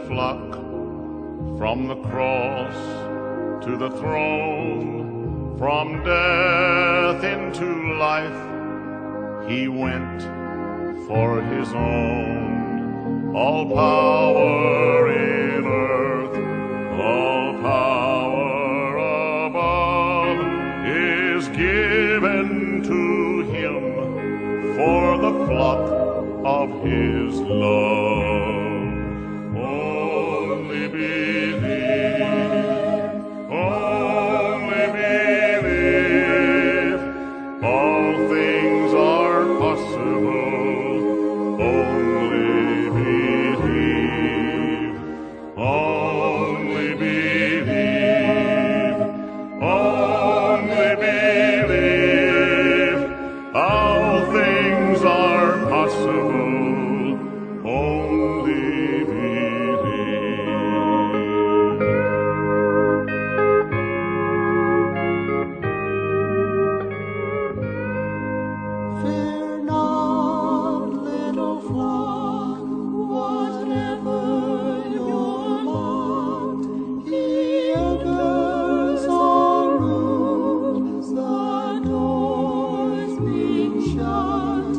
flock, from the cross to the throne, from death into life, he went for his own. All power in earth, all power above is given to him for the flock of his love. Only believe, only believe, all things are possible. Only believe, only believe, only believe, all things are possible. Only believe. Fear not, little flock, whatever your lot. He enters all rooms, the doors being shut.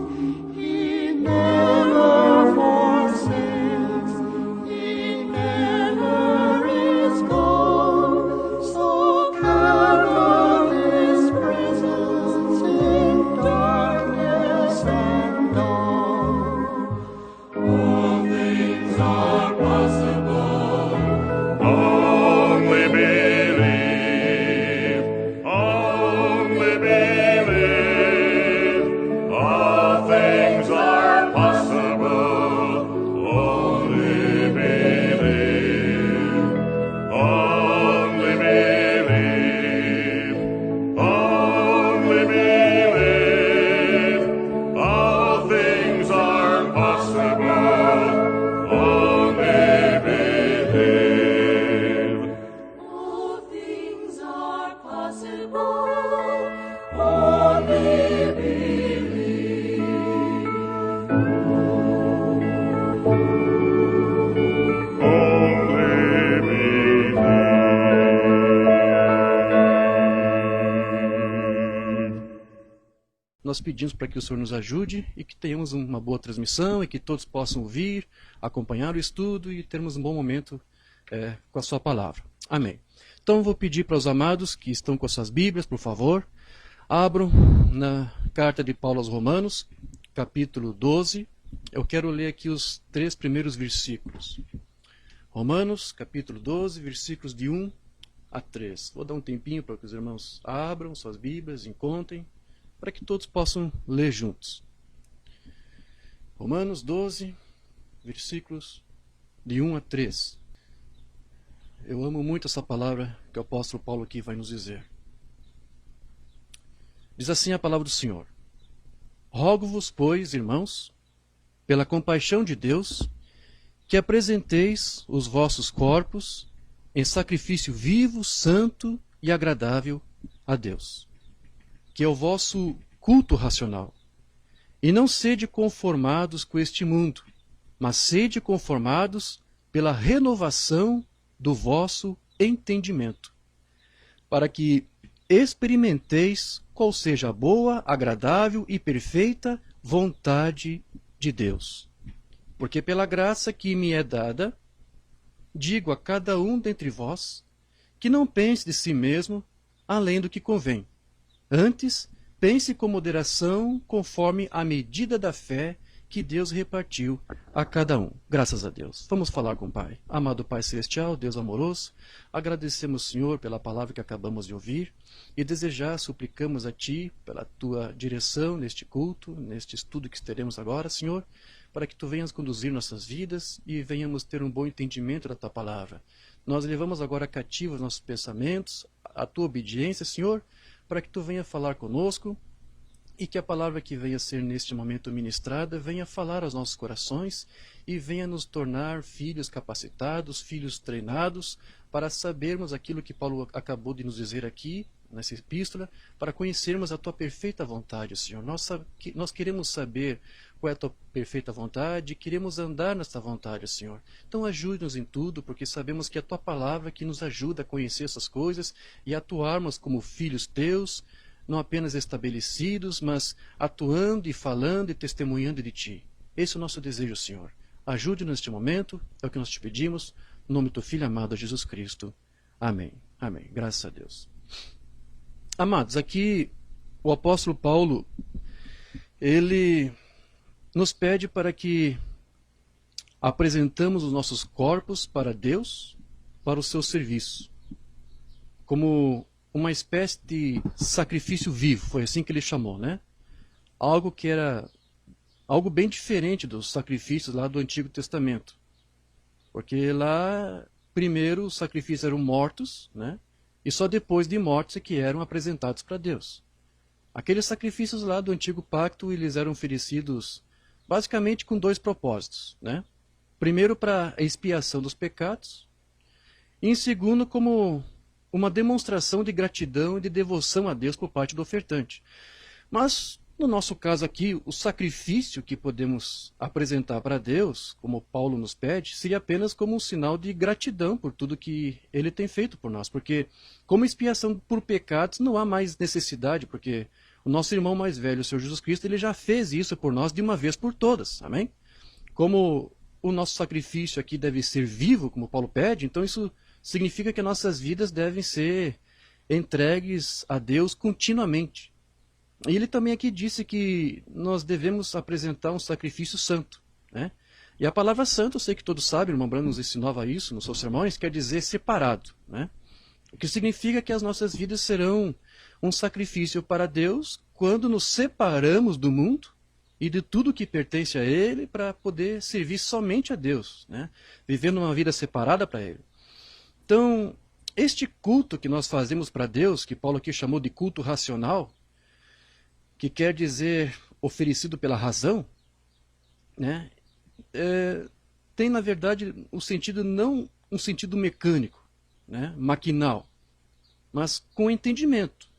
He never forsakes, he never is gone. So carol his presence in darkness and dawn. All things are possible. Only believe, only believe, all things are possible. Only believe, only believe, only believe, all things are possible. Only believe. All things are possible. Only believe. Only believe. Nós pedimos para que o Senhor nos ajude e que tenhamos uma boa transmissão e que todos possam ouvir, acompanhar o estudo e termos um bom momento com a sua palavra. Amém. Então eu vou pedir para os amados que estão com as suas Bíblias, por favor, abram na carta de Paulo aos Romanos, capítulo 12. Eu quero ler aqui os 3 primeiros versículos. Romanos, capítulo 12, versículos de 1 a 3. Vou dar um tempinho para que os irmãos abram suas Bíblias, encontrem, para que todos possam ler juntos. Romanos 12, versículos de 1 a 3. Eu amo muito essa palavra que o apóstolo Paulo aqui vai nos dizer. Diz assim a palavra do Senhor: Rogo-vos, pois, irmãos, pela compaixão de Deus, que apresenteis os vossos corpos em sacrifício vivo, santo e agradável a Deus, que é o vosso culto racional. E não sede conformados com este mundo, mas sede conformados pela renovação do vosso entendimento, para que experimenteis qual seja a boa, agradável e perfeita vontade de Deus. Porque pela graça que me é dada, digo a cada um dentre vós, que não pense de si mesmo além do que convém. Antes, pense com moderação, conforme a medida da fé que Deus repartiu a cada um. Graças a Deus. Vamos falar com o Pai. Amado Pai Celestial, Deus amoroso, agradecemos, Senhor, pela palavra que acabamos de ouvir e desejar, suplicamos a Ti pela Tua direção neste culto, neste estudo que teremos agora, Senhor, para que Tu venhas conduzir nossas vidas e venhamos ter um bom entendimento da Tua palavra. Nós levamos agora cativos nossos pensamentos, a Tua obediência, Senhor, para que Tu venha falar conosco e que a palavra que venha ser neste momento ministrada venha falar aos nossos corações e venha nos tornar filhos capacitados, filhos treinados para sabermos aquilo que Paulo acabou de nos dizer aqui nessa epístola, para conhecermos a Tua perfeita vontade, Senhor. Nós queremos saber qual é a tua perfeita vontade, queremos andar nesta vontade, Senhor. Então ajude-nos em tudo, porque sabemos que é a tua palavra que nos ajuda a conhecer essas coisas e atuarmos como filhos teus, não apenas estabelecidos, mas atuando e falando e testemunhando de ti. Esse é o nosso desejo, Senhor. Ajude-nos neste momento, é o que nós te pedimos, no nome do teu Filho amado, Jesus Cristo. Amém. Amém. Graças a Deus. Amados, aqui o apóstolo Paulo, ele nos pede para que apresentamos os nossos corpos para Deus, para o seu serviço, como uma espécie de sacrifício vivo, foi assim que ele chamou, né? Algo que era algo bem diferente dos sacrifícios lá do Antigo Testamento. Porque lá, primeiro, os sacrifícios eram mortos, né? E só depois de mortos é que eram apresentados para Deus. Aqueles sacrifícios lá do Antigo Pacto, eles eram oferecidos basicamente com dois propósitos, né? Primeiro, para a expiação dos pecados, e em segundo, como uma demonstração de gratidão e de devoção a Deus por parte do ofertante. Mas, no nosso caso aqui, o sacrifício que podemos apresentar para Deus, como Paulo nos pede, seria apenas como um sinal de gratidão por tudo que Ele tem feito por nós. Porque, como expiação por pecados, não há mais necessidade, porque o nosso irmão mais velho, o Senhor Jesus Cristo, Ele já fez isso por nós de uma vez por todas. Amém? Como o nosso sacrifício aqui deve ser vivo, como Paulo pede, então isso significa que nossas vidas devem ser entregues a Deus continuamente. E ele também aqui disse que nós devemos apresentar um sacrifício santo, né? E a palavra santo, eu sei que todos sabem, o irmão Branham nos ensinava isso nos seus sermões, quer dizer separado, né? O que significa que as nossas vidas serão um sacrifício para Deus quando nos separamos do mundo e de tudo que pertence a Ele para poder servir somente a Deus, né? Vivendo uma vida separada para Ele. Então, este culto que nós fazemos para Deus, que Paulo aqui chamou de culto racional, que quer dizer oferecido pela razão, né? Tem, na verdade, um sentido não um sentido mecânico, né? Maquinal, mas com entendimento.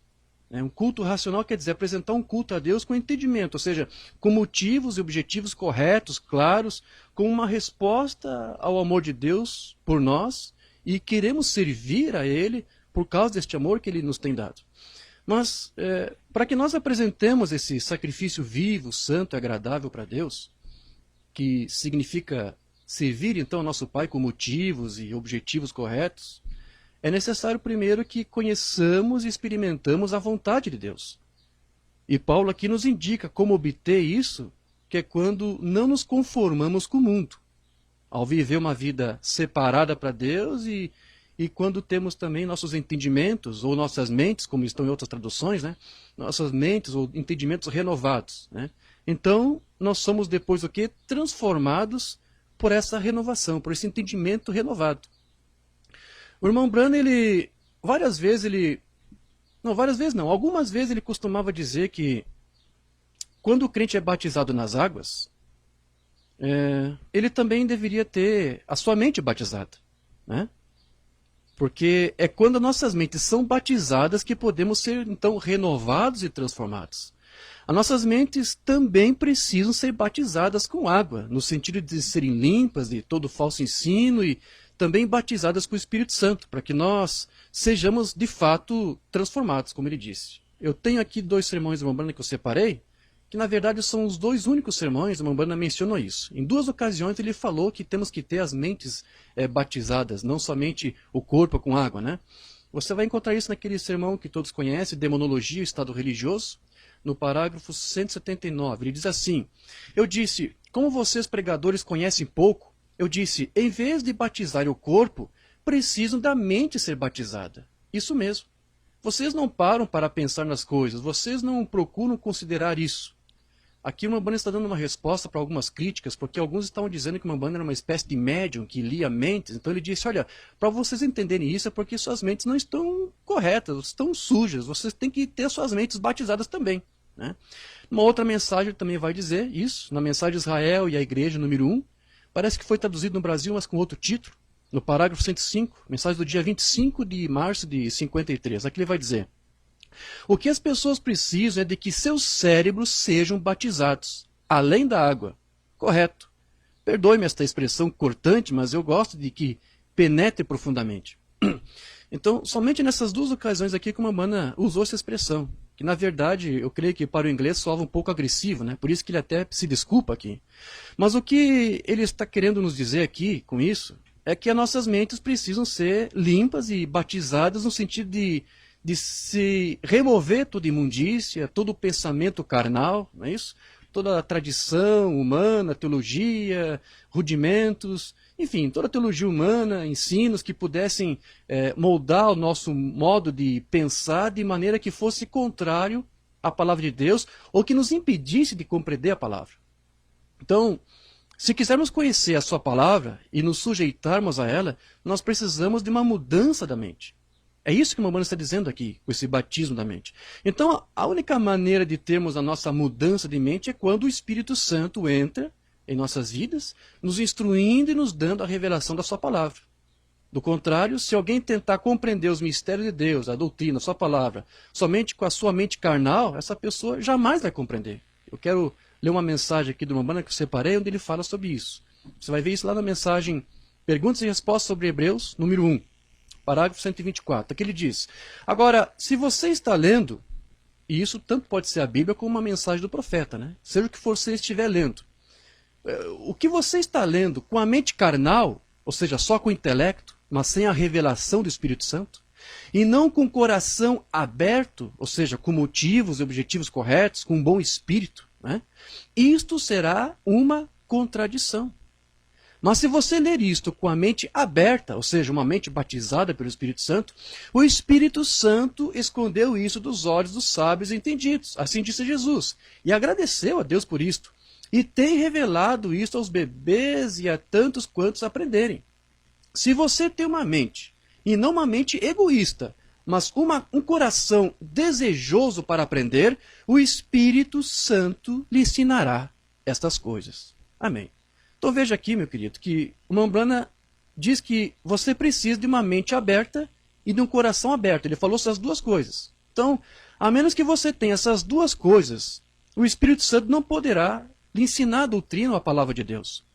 Né? Um culto racional quer dizer apresentar um culto a Deus com entendimento, ou seja, com motivos e objetivos corretos, claros, com uma resposta ao amor de Deus por nós, e queremos servir a Ele por causa deste amor que Ele nos tem dado. Mas, para que nós apresentemos esse sacrifício vivo, santo e agradável para Deus, que significa servir então ao nosso Pai com motivos e objetivos corretos, é necessário primeiro que conheçamos e experimentamos a vontade de Deus. E Paulo aqui nos indica como obter isso, que é quando não nos conformamos com o mundo, ao viver uma vida separada para Deus e quando temos também nossos entendimentos, ou nossas mentes, como estão em outras traduções, né? Nossas mentes ou entendimentos renovados, né? Então, nós somos depois o quê? Transformados por essa renovação, por esse entendimento renovado. O irmão Branham, algumas vezes ele costumava dizer que quando o crente é batizado nas águas, ele também deveria ter a sua mente batizada, né? Porque é quando nossas mentes são batizadas que podemos ser, então, renovados e transformados. As nossas mentes também precisam ser batizadas com água, no sentido de serem limpas de todo falso ensino e também batizadas com o Espírito Santo, para que nós sejamos, de fato, transformados, como ele disse. Eu tenho aqui 2 sermões do irmão Branham que eu separei, que na verdade são os 2 únicos sermões, o irmão Branham mencionou isso. Em 2 ocasiões ele falou que temos que ter as mentes batizadas, não somente o corpo com água, né? Você vai encontrar isso naquele sermão que todos conhecem, Demonologia e Estado Religioso, no parágrafo 179. Ele diz assim: eu disse, como vocês pregadores conhecem pouco, eu disse, em vez de batizar o corpo, precisam da mente ser batizada. Isso mesmo. Vocês não param para pensar nas coisas, vocês não procuram considerar isso. Aqui o Mambana está dando uma resposta para algumas críticas, porque alguns estavam dizendo que o Mambana era uma espécie de médium que lia mentes. Então ele disse, olha, para vocês entenderem isso é porque suas mentes não estão corretas, estão sujas, vocês têm que ter suas mentes batizadas também. Né? Uma outra mensagem também vai dizer isso, na mensagem Israel e a Igreja número 1, parece que foi traduzido no Brasil, mas com outro título, no parágrafo 105, mensagem do dia 25 de março de 53. Aqui ele vai dizer: o que as pessoas precisam é de que seus cérebros sejam batizados. além da água. Correto. Perdoe-me esta expressão cortante, mas eu gosto de que penetre profundamente. Então, somente nessas duas ocasiões aqui que uma Umbanda usou essa expressão, que na verdade eu creio que para o inglês soava um pouco agressivo, né? Por isso que ele até se desculpa aqui. Mas o que ele está querendo nos dizer aqui com isso é que as nossas mentes precisam ser limpas e batizadas no sentido de se remover toda imundícia, todo o pensamento carnal, não é isso? Toda a tradição humana, teologia, rudimentos, enfim, toda a teologia humana, ensinos que pudessem moldar o nosso modo de pensar de maneira que fosse contrário à palavra de Deus ou que nos impedisse de compreender a palavra. Então, se quisermos conhecer a sua palavra e nos sujeitarmos a ela, nós precisamos de uma mudança da mente. É isso que o Umbanda está dizendo aqui, com esse batismo da mente. Então, a única maneira de termos a nossa mudança de mente é quando o Espírito Santo entra em nossas vidas, nos instruindo e nos dando a revelação da sua palavra. Do contrário, se alguém tentar compreender os mistérios de Deus, a doutrina, a sua palavra, somente com a sua mente carnal, essa pessoa jamais vai compreender. Eu quero ler uma mensagem aqui do Umbanda que eu separei, onde ele fala sobre isso. Você vai ver isso lá na mensagem Perguntas e Respostas sobre Hebreus, número 1. Parágrafo 124, aqui ele diz: agora, se você está lendo, e isso tanto pode ser a Bíblia como uma mensagem do profeta, né? Seja o que for você estiver lendo. O que você está lendo com a mente carnal, ou seja, só com o intelecto, mas sem a revelação do Espírito Santo, e não com o coração aberto, ou seja, com motivos e objetivos corretos, com um bom espírito, né? Isto será uma contradição. Mas se você ler isto com a mente aberta, ou seja, uma mente batizada pelo Espírito Santo, o Espírito Santo escondeu isso dos olhos dos sábios e entendidos. Assim disse Jesus. E agradeceu a Deus por isto. E tem revelado isto aos bebês e a tantos quantos aprenderem. Se você tem uma mente, e não uma mente egoísta, mas um coração desejoso para aprender, o Espírito Santo lhe ensinará estas coisas. Amém. Então veja aqui, meu querido, que o Umbanda diz que você precisa de uma mente aberta e de um coração aberto. Ele falou essas duas coisas. Então, a menos que você tenha essas duas coisas, o Espírito Santo não poderá lhe ensinar a doutrina ou a palavra de Deus.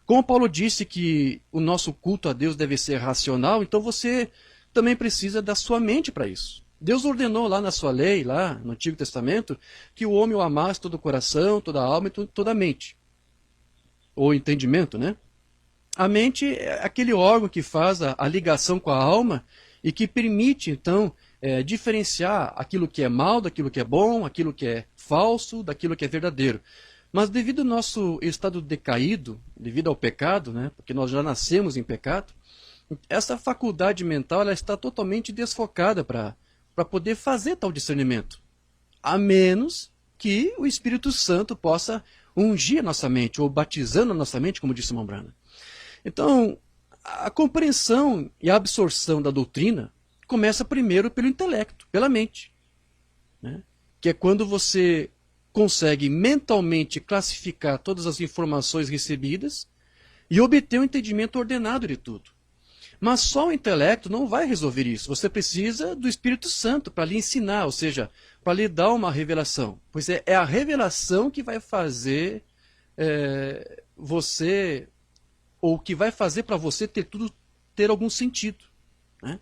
Como Paulo disse que o nosso culto a Deus deve ser racional, então você também precisa da sua mente para isso. Deus ordenou lá na sua lei, lá no Antigo Testamento, que o homem o amasse todo o coração, toda a alma e toda a mente. Ou entendimento, né? A mente é aquele órgão que faz a ligação com a alma e que permite, então, diferenciar aquilo que é mal daquilo que é bom, aquilo que é falso daquilo que é verdadeiro. Mas devido ao nosso estado decaído, devido ao pecado, né? Porque nós já nascemos em pecado, essa faculdade mental ela está totalmente desfocada para poder fazer tal discernimento. A menos que o Espírito Santo possa ungir a nossa mente, ou batizando a nossa mente, como disse o Umbanda. Então, a compreensão e a absorção da doutrina começa primeiro pelo intelecto, pela mente. Né? Que é quando você consegue mentalmente classificar todas as informações recebidas e obter um entendimento ordenado de tudo. Mas só o intelecto não vai resolver isso. Você precisa do Espírito Santo para lhe ensinar, ou seja, para lhe dar uma revelação. Pois é a revelação que vai fazer você, ou que vai fazer para você ter algum sentido. Né?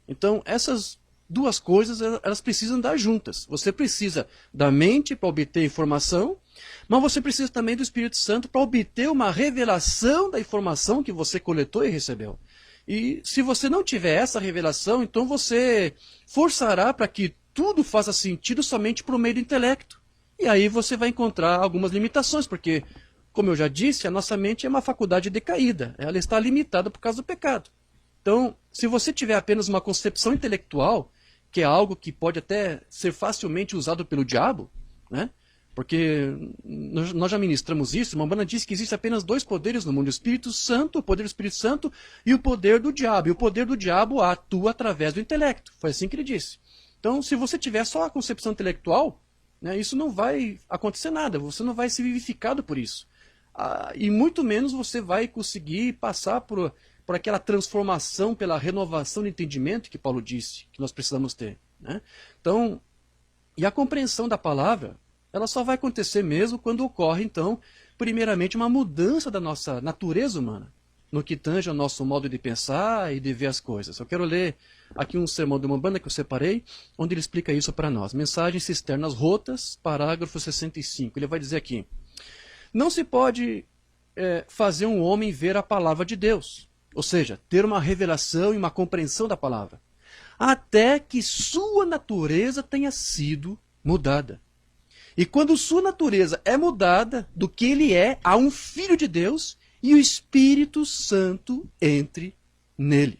Então, essas duas coisas, elas precisam andar juntas. Você precisa da mente para obter informação, mas você precisa também do Espírito Santo para obter uma revelação da informação que você coletou e recebeu. E se você não tiver essa revelação, então você forçará para que tudo faça sentido somente por meio do intelecto. E aí você vai encontrar algumas limitações, porque, como eu já disse, a nossa mente é uma faculdade decaída. Ela está limitada por causa do pecado. Então, se você tiver apenas uma concepção intelectual, que é algo que pode até ser facilmente usado pelo diabo, né? Porque nós já ministramos isso, a Umbanda diz que existe apenas dois poderes no mundo, o Espírito Santo, o poder do Espírito Santo e o poder do diabo. E o poder do diabo atua através do intelecto. Foi assim que ele disse. Então, se você tiver só a concepção intelectual, né, isso não vai acontecer nada, você não vai ser vivificado por isso. E muito menos você vai conseguir passar por aquela transformação pela renovação do entendimento que Paulo disse, que nós precisamos ter. Né? Então, e a compreensão da palavra, Ela só vai acontecer mesmo quando ocorre, então, primeiramente, uma mudança da nossa natureza humana, no que tange ao nosso modo de pensar e de ver as coisas. Eu quero ler aqui um sermão de Umbanda que eu separei, onde ele explica isso para nós. Mensagens Cisternas Rotas, parágrafo 65. Ele vai dizer aqui: não se pode fazer um homem ver a palavra de Deus, ou seja, ter uma revelação e uma compreensão da palavra, até que sua natureza tenha sido mudada. E quando sua natureza é mudada do que ele é, há um Filho de Deus e o Espírito Santo entre nele.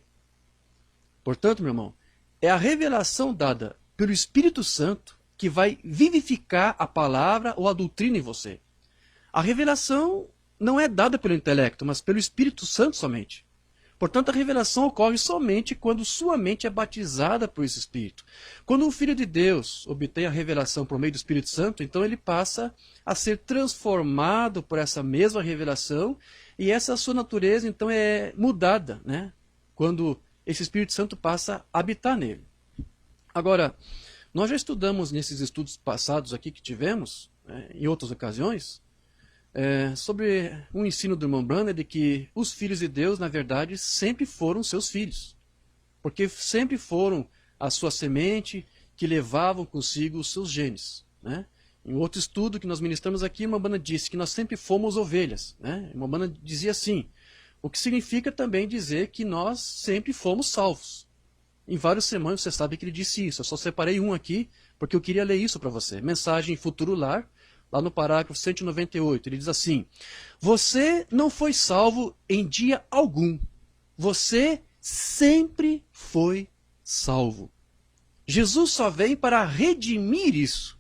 Portanto, meu irmão, é a revelação dada pelo Espírito Santo que vai vivificar a palavra ou a doutrina em você. A revelação não é dada pelo intelecto, mas pelo Espírito Santo somente. Portanto, a revelação ocorre somente quando sua mente é batizada por esse Espírito. Quando um Filho de Deus obtém a revelação por meio do Espírito Santo, então ele passa a ser transformado por essa mesma revelação e essa sua natureza então é mudada, né? Quando esse Espírito Santo passa a habitar nele. Agora, nós já estudamos nesses estudos passados aqui que tivemos, em outras ocasiões, sobre um ensino do irmão Branham de que os filhos de Deus, na verdade, sempre foram seus filhos. Porque sempre foram a sua semente que levavam consigo os seus genes. Né? Em outro estudo que nós ministramos aqui, irmã Branham disse que nós sempre fomos ovelhas. Né? Irmã Branham dizia assim, o que significa também dizer que nós sempre fomos salvos. Em vários sermões você sabe que ele disse isso. Eu só separei um aqui porque eu queria ler isso para você. Mensagem Futuro Lar, lá no parágrafo 198, ele diz assim: você não foi salvo em dia algum. Você sempre foi salvo. Jesus só vem para redimir isso.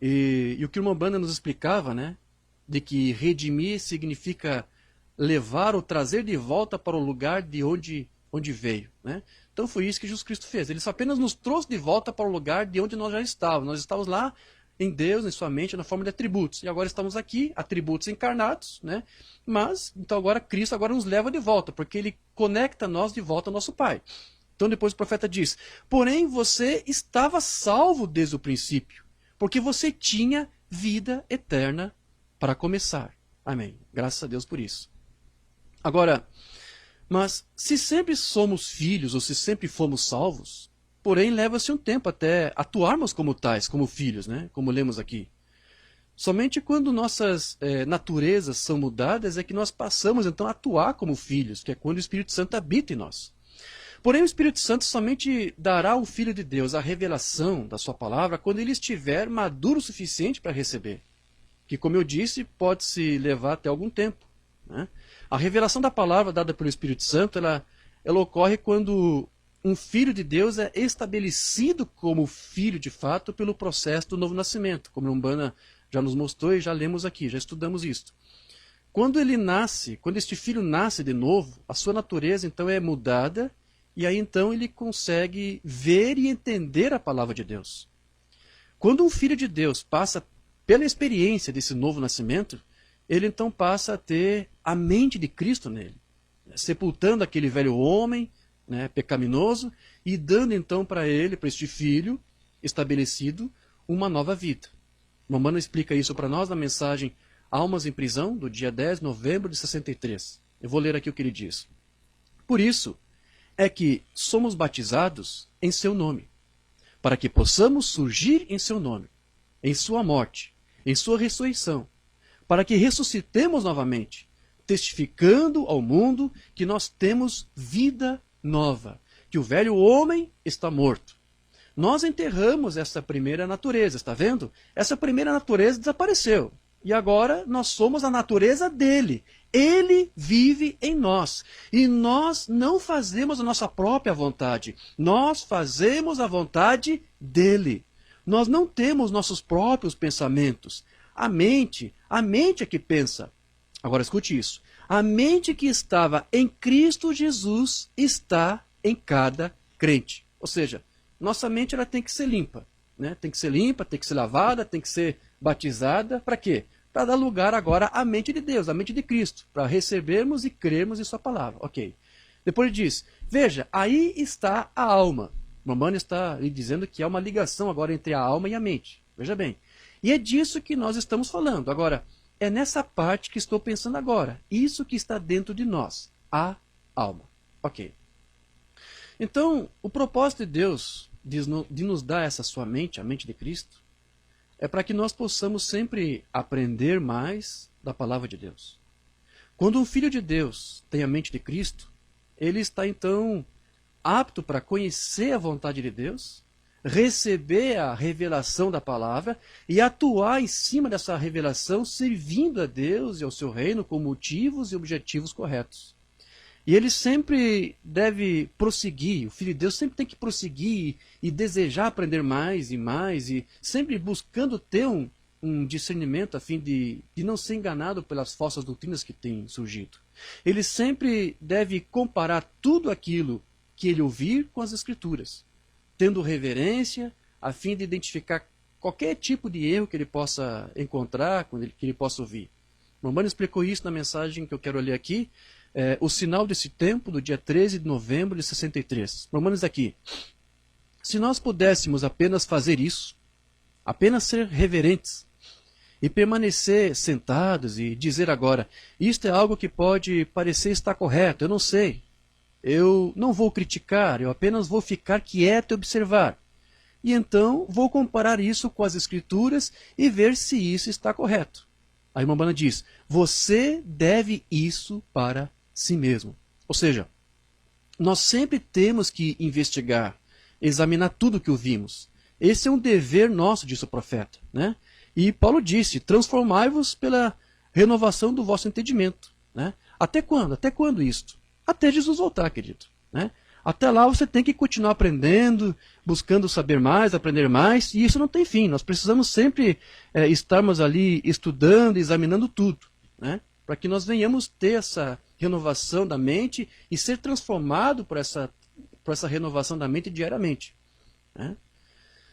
E o que o irmão Branham nos explicava, né? De que redimir significa levar ou trazer de volta para o lugar de onde veio. Né? Então foi isso que Jesus Cristo fez. Ele apenas nos trouxe de volta para o lugar de onde nós já estávamos. Nós estávamos lá em Deus, em sua mente, na forma de atributos. E agora estamos aqui, atributos encarnados, né? Mas, então agora Cristo agora nos leva de volta, porque ele conecta nós de volta ao nosso Pai. Então depois o profeta diz, porém você estava salvo desde o princípio, porque você tinha vida eterna para começar. Amém. Graças a Deus por isso. Agora, mas se sempre somos filhos, ou se sempre fomos salvos, porém, leva-se um tempo até atuarmos como tais, como filhos, né? Como lemos aqui. Somente quando nossas naturezas são mudadas é que nós passamos, então, a atuar como filhos, que é quando o Espírito Santo habita em nós. Porém, o Espírito Santo somente dará ao Filho de Deus a revelação da sua palavra quando ele estiver maduro o suficiente para receber. Que, como eu disse, pode-se levar até algum tempo. Né? A revelação da palavra dada pelo Espírito Santo, ela ocorre quando um filho de Deus é estabelecido como filho de fato pelo processo do novo nascimento, como a Umbanda já nos mostrou e já lemos aqui, já estudamos isso. Quando ele nasce, quando este filho nasce de novo, a sua natureza então é mudada e aí então ele consegue ver e entender a palavra de Deus. Quando um filho de Deus passa pela experiência desse novo nascimento, ele então passa a ter a mente de Cristo nele, sepultando aquele velho homem, né, pecaminoso, e dando então para ele, para este filho estabelecido, uma nova vida. Mamãe explica isso para nós na mensagem Almas em Prisão, do dia 10 de novembro de 63. Eu vou ler aqui o que ele diz. Por isso é que somos batizados em seu nome, para que possamos surgir em seu nome, em sua morte, em sua ressurreição, para que ressuscitemos novamente, testificando ao mundo que nós temos vida nova, que o velho homem está morto. Nós enterramos essa primeira natureza, está vendo? Essa primeira natureza desapareceu. E agora nós somos a natureza dele. Ele vive em nós. E nós não fazemos a nossa própria vontade. Nós fazemos a vontade dele. Nós não temos nossos próprios pensamentos. A mente é que pensa. Agora escute isso. A mente que estava em Cristo Jesus está em cada crente. Ou seja, nossa mente ela tem que ser limpa. Né? Tem que ser limpa, tem que ser lavada, tem que ser batizada. Para quê? Para dar lugar agora à mente de Deus, à mente de Cristo. Para recebermos e crermos em sua palavra. Ok. Depois ele diz, veja, aí está a alma. Mamãe está lhe dizendo que há uma ligação agora entre a alma e a mente. Veja bem. E é disso que nós estamos falando. Agora, é nessa parte que estou pensando agora. Isso que está dentro de nós, a alma. Ok. Então, o propósito de Deus de nos dar essa sua mente, a mente de Cristo, é para que nós possamos sempre aprender mais da palavra de Deus. Quando um filho de Deus tem a mente de Cristo, ele está então apto para conhecer a vontade de Deus, receber a revelação da palavra e atuar em cima dessa revelação, servindo a Deus e ao seu reino com motivos e objetivos corretos. E ele sempre deve prosseguir, o Filho de Deus sempre tem que prosseguir e desejar aprender mais e sempre buscando ter um discernimento a fim de não ser enganado pelas falsas doutrinas que têm surgido. Ele sempre deve comparar tudo aquilo que ele ouvir com as Escrituras, tendo reverência a fim de identificar qualquer tipo de erro que ele possa encontrar, que ele possa ouvir. O Romano explicou isso na mensagem que eu quero ler aqui, o sinal desse tempo, do dia 13 de novembro de 63. Romanos aqui. Se nós pudéssemos apenas fazer isso, apenas ser reverentes, e permanecer sentados e dizer agora, isto é algo que pode parecer estar correto, eu não sei. Eu não vou criticar, eu apenas vou ficar quieto e observar. E então vou comparar isso com as Escrituras e ver se isso está correto. A irmã Bana diz, você deve isso para si mesmo. Ou seja, nós sempre temos que investigar, examinar tudo o que ouvimos. Esse é um dever nosso, disse o profeta, né? E Paulo disse, transformai-vos pela renovação do vosso entendimento. Né? Até quando? Até quando isto? Até Jesus voltar, querido. Né? Até lá você tem que continuar aprendendo, buscando saber mais, aprender mais, e isso não tem fim. Nós precisamos sempre estarmos ali estudando, examinando tudo, né? Para que nós venhamos ter essa renovação da mente e ser transformado por essa renovação da mente diariamente. Né?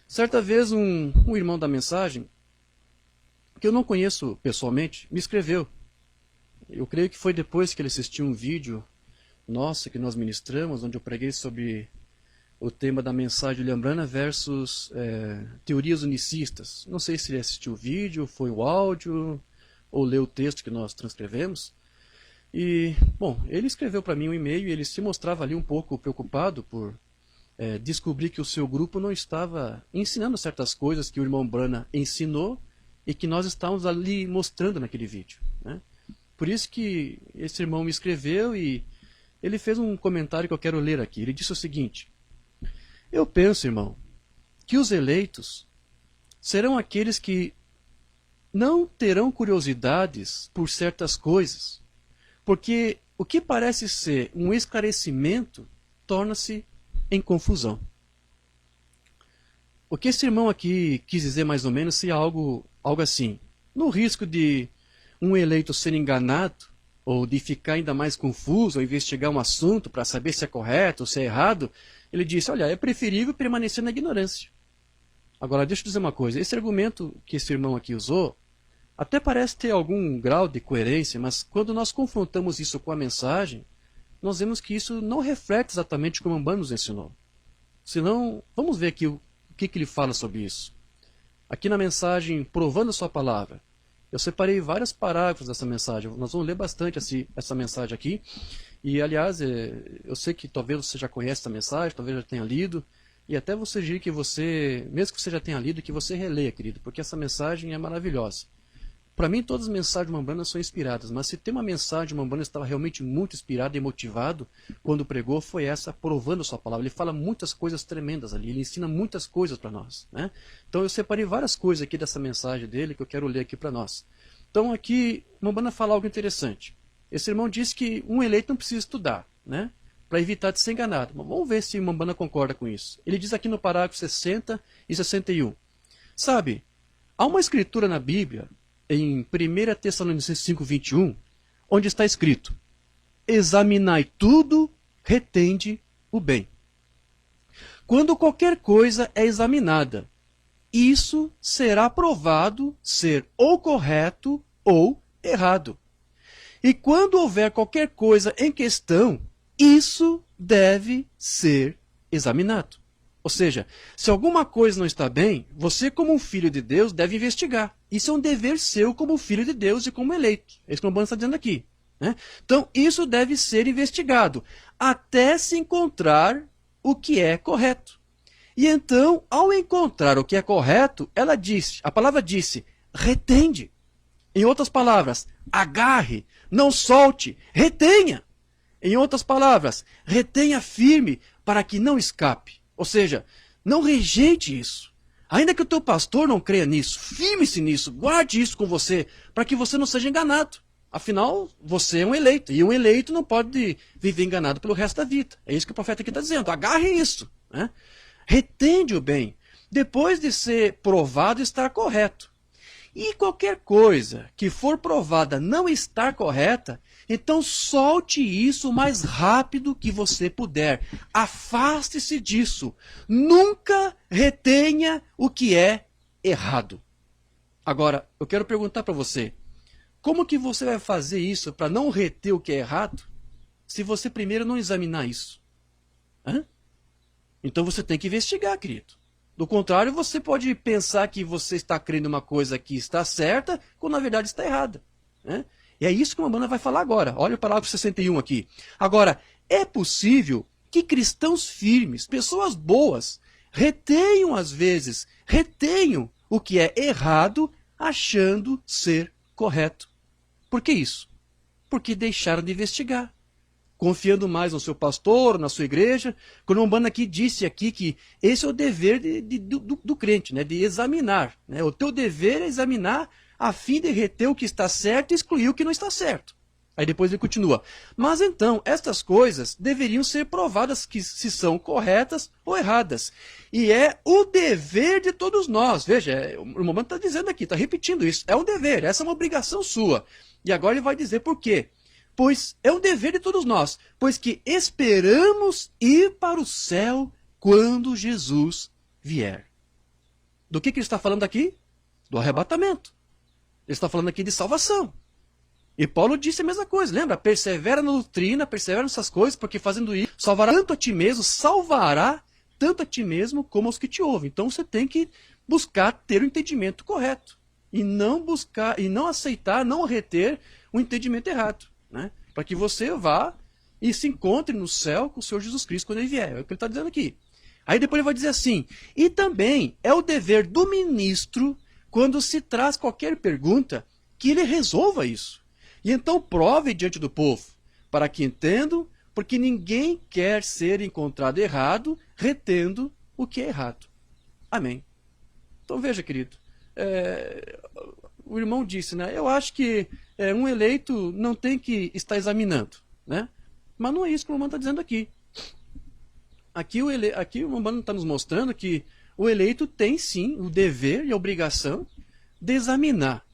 Certa vez um irmão da mensagem, que eu não conheço pessoalmente, me escreveu. Eu creio que foi depois que ele assistiu um vídeo nosso que nós ministramos, onde eu preguei sobre o tema da mensagem de William Branham versus teorias unicistas. Não sei se ele assistiu o vídeo, foi o áudio, ou leu o texto que nós transcrevemos. E, bom, ele escreveu para mim um e-mail e ele se mostrava ali um pouco preocupado por descobrir que o seu grupo não estava ensinando certas coisas que o irmão Branham ensinou e que nós estávamos ali mostrando naquele vídeo. Né? Por isso que esse irmão me escreveu e ele fez um comentário que eu quero ler aqui. Ele disse o seguinte, eu penso, irmão, que os eleitos serão aqueles que não terão curiosidades por certas coisas, porque o que parece ser um esclarecimento torna-se em confusão. O que esse irmão aqui quis dizer mais ou menos é algo assim. No risco de um eleito ser enganado, ou de ficar ainda mais confuso, ou investigar um assunto para saber se é correto ou se é errado, ele disse, olha, é preferível permanecer na ignorância. Agora, deixa eu dizer uma coisa, esse argumento que esse irmão aqui usou, até parece ter algum grau de coerência, mas quando nós confrontamos isso com a mensagem, nós vemos que isso não reflete exatamente como o Umbanda nos ensinou. Senão, vamos ver aqui o que ele fala sobre isso. Aqui na mensagem, provando a sua palavra, eu separei vários parágrafos dessa mensagem. Nós vamos ler bastante essa mensagem aqui. E, aliás, eu sei que talvez você já conhece essa mensagem, talvez já tenha lido. E até vou sugerir que você, mesmo que você já tenha lido, que você releia, querido, porque essa mensagem é maravilhosa. Para mim, todas as mensagens de Umbanda são inspiradas, mas se tem uma mensagem de Umbanda que estava realmente muito inspirado e motivado quando pregou, foi essa, provando a sua palavra. Ele fala muitas coisas tremendas ali, ele ensina muitas coisas para nós. Né? Então eu separei várias coisas aqui dessa mensagem dele que eu quero ler aqui para nós. Então aqui, Umbanda fala algo interessante. Esse irmão disse que um eleito não precisa estudar, né? Para evitar de ser enganado. Mas vamos ver se o Umbanda concorda com isso. Ele diz aqui no parágrafo 60 e 61. Sabe, há uma escritura na Bíblia, em 1 Tessalonicenses 5:21, onde está escrito, examinai tudo, retende o bem. Quando qualquer coisa é examinada, isso será provado ser ou correto ou errado. E quando houver qualquer coisa em questão, isso deve ser examinado. Ou seja, se alguma coisa não está bem, você como um filho de Deus deve investigar. Isso é um dever seu como filho de Deus e como eleito. É isso que o Umbanda está dizendo aqui. Né? Então, isso deve ser investigado até se encontrar o que é correto. E então, ao encontrar o que é correto, a palavra disse, retende. Em outras palavras, agarre, não solte, retenha. Em outras palavras, retenha firme para que não escape. Ou seja, não rejeite isso. Ainda que o teu pastor não creia nisso, firme-se nisso, guarde isso com você, para que você não seja enganado. Afinal, você é um eleito, e um eleito não pode viver enganado pelo resto da vida. É isso que o profeta aqui está dizendo. Agarre isso. Né? Retende o bem, depois de ser provado estar correto. E qualquer coisa que for provada não estar correta, então solte isso o mais rápido que você puder. Afaste-se disso. Nunca retenha o que é errado. Agora, eu quero perguntar para você, como que você vai fazer isso para não reter o que é errado, se você primeiro não examinar isso? Hã? Então você tem que investigar, querido. Do contrário, você pode pensar que você está crendo uma coisa que está certa, quando na verdade está errada. Né? E é isso que o Umbanda vai falar agora. Olha o parágrafo 61 aqui. Agora, é possível que cristãos firmes, pessoas boas, retenham o que é errado, achando ser correto. Por que isso? Porque deixaram de investigar. Confiando mais no seu pastor, na sua igreja. Quando o Umbanda aqui disse aqui que esse é o dever do crente, né? De examinar. Né? O teu dever é examinar a fim de reter o que está certo e excluir o que não está certo. Aí depois ele continua. Mas então, estas coisas deveriam ser provadas que se são corretas ou erradas. E é o dever de todos nós. Veja, o Umbanda está dizendo aqui, está repetindo isso. É um dever, essa é uma obrigação sua. E agora ele vai dizer por quê. Pois é um dever de todos nós, pois que esperamos ir para o céu quando Jesus vier. Do que ele está falando aqui? Do arrebatamento. Ele está falando aqui de salvação. E Paulo disse a mesma coisa, lembra? Persevera na doutrina, persevera nessas coisas, porque fazendo isso, salvará tanto a ti mesmo como aos que te ouvem. Então você tem que buscar ter o entendimento correto. E não buscar, e não aceitar, não reter o entendimento errado. Né? Para que você vá e se encontre no céu com o Senhor Jesus Cristo quando ele vier. É o que ele está dizendo aqui. Aí depois ele vai dizer assim, e também é o dever do ministro, quando se traz qualquer pergunta, que ele resolva isso. E então prove diante do povo, para que entendam, porque ninguém quer ser encontrado errado, retendo o que é errado. Amém. Então veja, querido, o irmão disse, né? Eu acho que um eleito não tem que estar examinando, né? Mas não é isso que o Umbanda está dizendo aqui. Aqui o Umbanda está nos mostrando que o eleito tem sim o dever e a obrigação de examinar.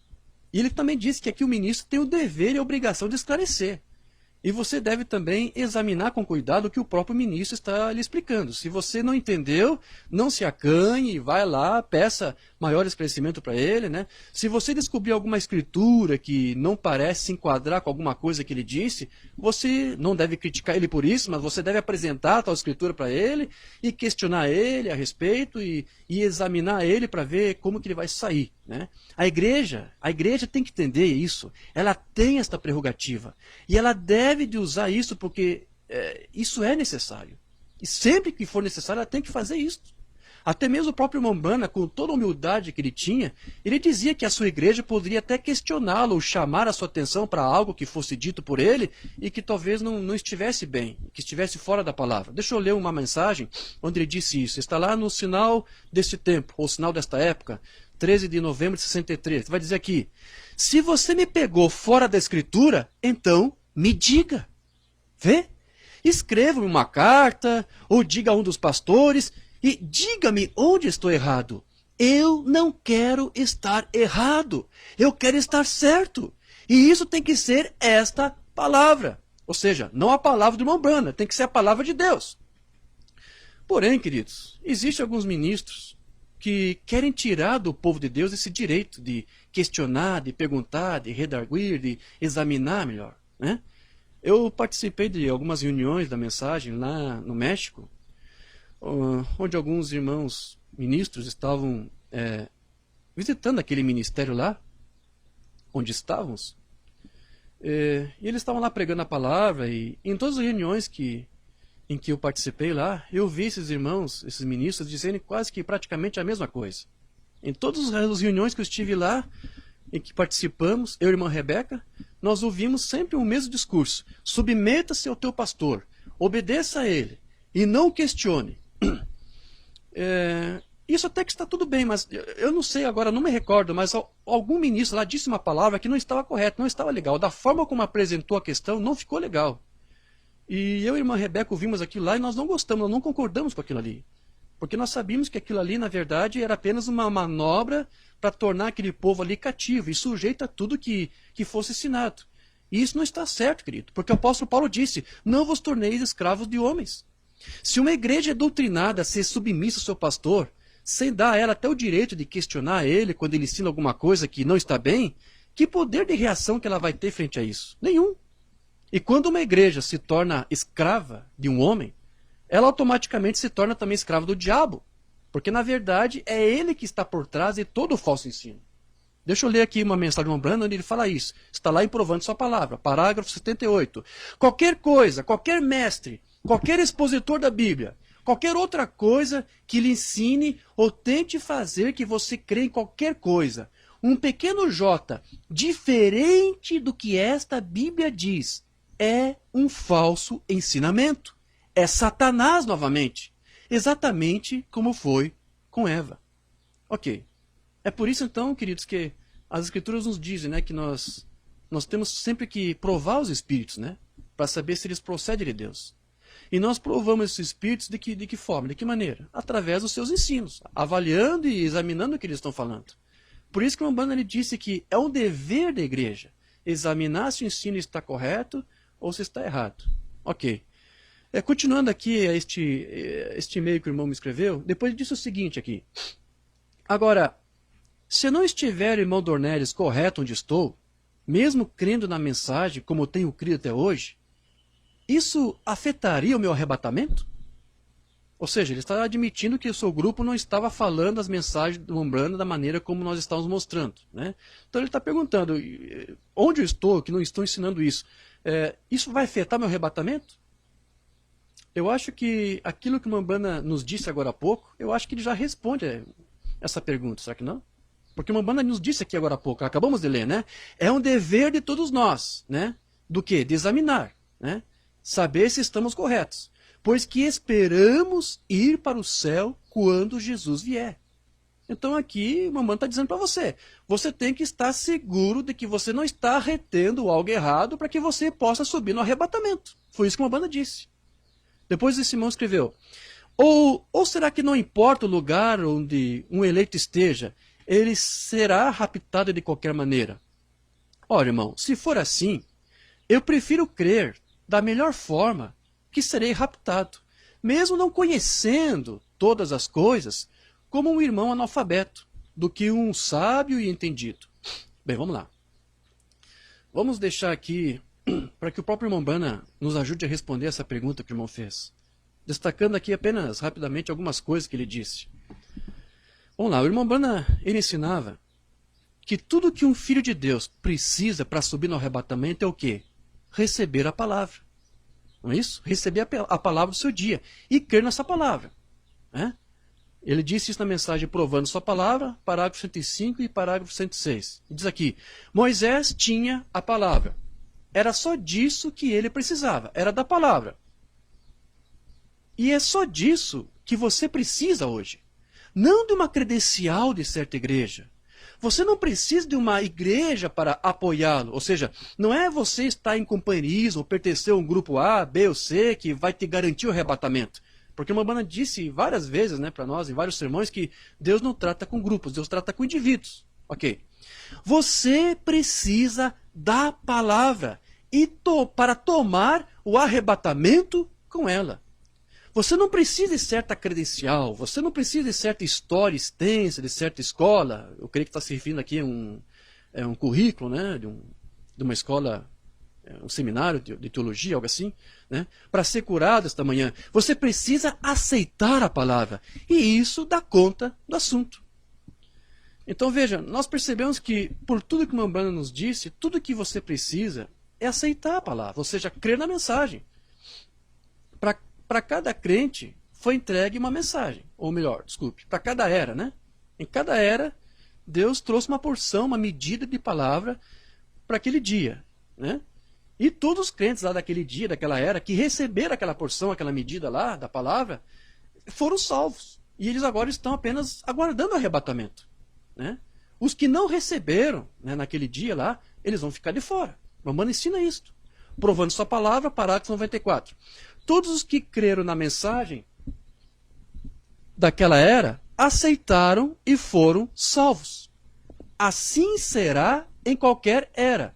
E ele também disse que aqui o ministro tem o dever e a obrigação de esclarecer. E você deve também examinar com cuidado o que o próprio ministro está lhe explicando. Se você não entendeu, não se acanhe, vai lá, peça maior esclarecimento para ele. Né? Se você descobrir alguma escritura que não parece se enquadrar com alguma coisa que ele disse, você não deve criticar ele por isso, mas você deve apresentar a tal escritura para ele e questionar ele a respeito e examinar ele para ver como que ele vai sair. Né? A igreja tem que entender isso. Ela tem esta prerrogativa. E ela deve de usar isso porque isso é necessário. E sempre que for necessário, ela tem que fazer isso. Até mesmo o próprio Umbanda, com toda a humildade que ele tinha, ele dizia que a sua igreja poderia até questioná-lo ou chamar a sua atenção para algo que fosse dito por ele e que talvez não estivesse bem, que estivesse fora da palavra. Deixa eu ler uma mensagem onde ele disse isso. Está lá no Sinal deste tempo, ou Sinal desta época, 13 de novembro de 63. Vai dizer aqui, se você me pegou fora da escritura, então me diga. Vê? Escreva-me uma carta, ou diga a um dos pastores, e diga-me onde estou errado. Eu não quero estar errado. Eu quero estar certo. E isso tem que ser esta palavra. Ou seja, não a palavra do Umbanda, tem que ser a palavra de Deus. Porém, queridos, existem alguns ministros que querem tirar do povo de Deus esse direito de questionar, de perguntar, de redarguir, de examinar melhor. Né? Eu participei de algumas reuniões da mensagem lá no México, onde alguns irmãos ministros estavam visitando aquele ministério lá, onde estávamos. E eles estavam lá pregando a palavra, e em todas as reuniões em que eu participei lá, eu vi esses irmãos, esses ministros, dizendo quase que praticamente a mesma coisa. Em todas as reuniões que eu estive lá, em que participamos, eu e a irmã Rebeca, nós ouvimos sempre o mesmo discurso: submeta-se ao teu pastor, obedeça a ele, e não o questione. Isso até que está tudo bem, mas eu não sei agora, não me recordo, mas algum ministro lá disse uma palavra que não estava correta, não estava legal. Da forma como apresentou a questão, não ficou legal. E eu e a irmã Rebeca ouvimos aquilo lá e nós não gostamos, nós não concordamos com aquilo ali. Porque nós sabíamos que aquilo ali, na verdade, era apenas uma manobra para tornar aquele povo ali cativo e sujeito a tudo que fosse ensinado. E isso não está certo, querido, porque o apóstolo Paulo disse: não vos torneis escravos de homens. Se uma igreja é doutrinada a ser submissa ao seu pastor, sem dar a ela até o direito de questionar ele quando ele ensina alguma coisa que não está bem, que poder de reação que ela vai ter frente a isso? Nenhum. E quando uma igreja se torna escrava de um homem, ela automaticamente se torna também escrava do diabo. Porque, na verdade, é ele que está por trás de todo o falso ensino. Deixa eu ler aqui uma mensagem de Brandon, onde ele fala isso. Está lá em Provando Sua Palavra, parágrafo 78. Qualquer coisa, qualquer mestre, qualquer expositor da Bíblia, qualquer outra coisa que lhe ensine ou tente fazer que você crê em qualquer coisa, um pequeno J, diferente do que esta Bíblia diz, é um falso ensinamento. É Satanás novamente. Exatamente como foi com Eva. Ok. É por isso então, queridos, que as Escrituras nos dizem, né, que nós temos sempre que provar os Espíritos, né, para saber se eles procedem de Deus. E nós provamos esses Espíritos de que forma, de que maneira? Através dos seus ensinos, avaliando e examinando o que eles estão falando. Por isso que o Umbanda ele disse que é um dever da igreja examinar se o ensino está correto ou se está errado. Ok. Continuando aqui este e-mail que o irmão me escreveu, depois ele disse o seguinte aqui. Agora, se não estiver, irmão Dornelles, correto onde estou, mesmo crendo na mensagem como eu tenho crido até hoje, isso afetaria o meu arrebatamento? Ou seja, ele está admitindo que o seu grupo não estava falando as mensagens do Umbanda da maneira como nós estávamos mostrando, né? Então ele está perguntando, onde eu estou, que não estou ensinando isso, isso vai afetar meu arrebatamento? Eu acho que aquilo que o Umbanda nos disse agora há pouco, eu acho que ele já responde essa pergunta, será que não? Porque o Umbanda nos disse aqui agora há pouco, acabamos de ler, né? É um dever de todos nós, né? Do quê? De examinar, né? Saber se estamos corretos. Pois que esperamos ir para o céu quando Jesus vier. Então aqui o Umbanda está dizendo para você, você tem que estar seguro de que você não está retendo algo errado para que você possa subir no arrebatamento. Foi isso que o Umbanda disse. Depois esse irmão escreveu, ou será que não importa o lugar onde um eleito esteja, ele será raptado de qualquer maneira? Ora, irmão, se for assim, eu prefiro crer da melhor forma que serei raptado, mesmo não conhecendo todas as coisas, como um irmão analfabeto, do que um sábio e entendido. Bem, vamos lá. Vamos deixar aqui para que o próprio irmão Umbanda nos ajude a responder essa pergunta que o irmão fez. Destacando aqui apenas rapidamente algumas coisas que ele disse. Vamos lá, o irmão Umbanda, ele ensinava que tudo que um filho de Deus precisa para subir no arrebatamento é o quê? Receber a palavra. Não é isso? Receber a palavra do seu dia e crer nessa palavra. Né? Ele disse isso na mensagem Provando Sua Palavra, parágrafo 105 e parágrafo 106. E diz aqui, Moisés tinha a palavra. Era só disso que ele precisava, era da palavra. E é só disso que você precisa hoje. Não de uma credencial de certa igreja. Você não precisa de uma igreja para apoiá-lo. Ou seja, não é você estar em companheirismo ou pertencer a um grupo A, B ou C que vai te garantir o arrebatamento. Porque uma banda disse várias vezes, né, para nós, em vários sermões, que Deus não trata com grupos, Deus trata com indivíduos. Ok. Você precisa da palavra para tomar o arrebatamento com ela. Você não precisa de certa credencial, você não precisa de certa história extensa, de certa escola. Eu creio que está se referindo aqui a um currículo, né, de uma escola um seminário de teologia, algo assim, né? Para ser curado esta manhã, você precisa aceitar a palavra. E isso dá conta do assunto. Então veja, nós percebemos que por tudo que o Mambrana nos disse, tudo que você precisa é aceitar a palavra, ou seja, crer na mensagem. Para cada crente foi entregue uma mensagem, ou melhor, desculpe, para cada era, né? Em cada era, Deus trouxe uma porção, uma medida de palavra para aquele dia, né? E todos os crentes lá daquele dia, daquela era, que receberam aquela porção, aquela medida lá da palavra, foram salvos. E eles agora estão apenas aguardando o arrebatamento, né? Os que não receberam, né, naquele dia lá, eles vão ficar de fora. O Mambrana ensina isto. Provando sua palavra, parágrafo 94. Todos os que creram na mensagem daquela era, aceitaram e foram salvos. Assim será em qualquer era.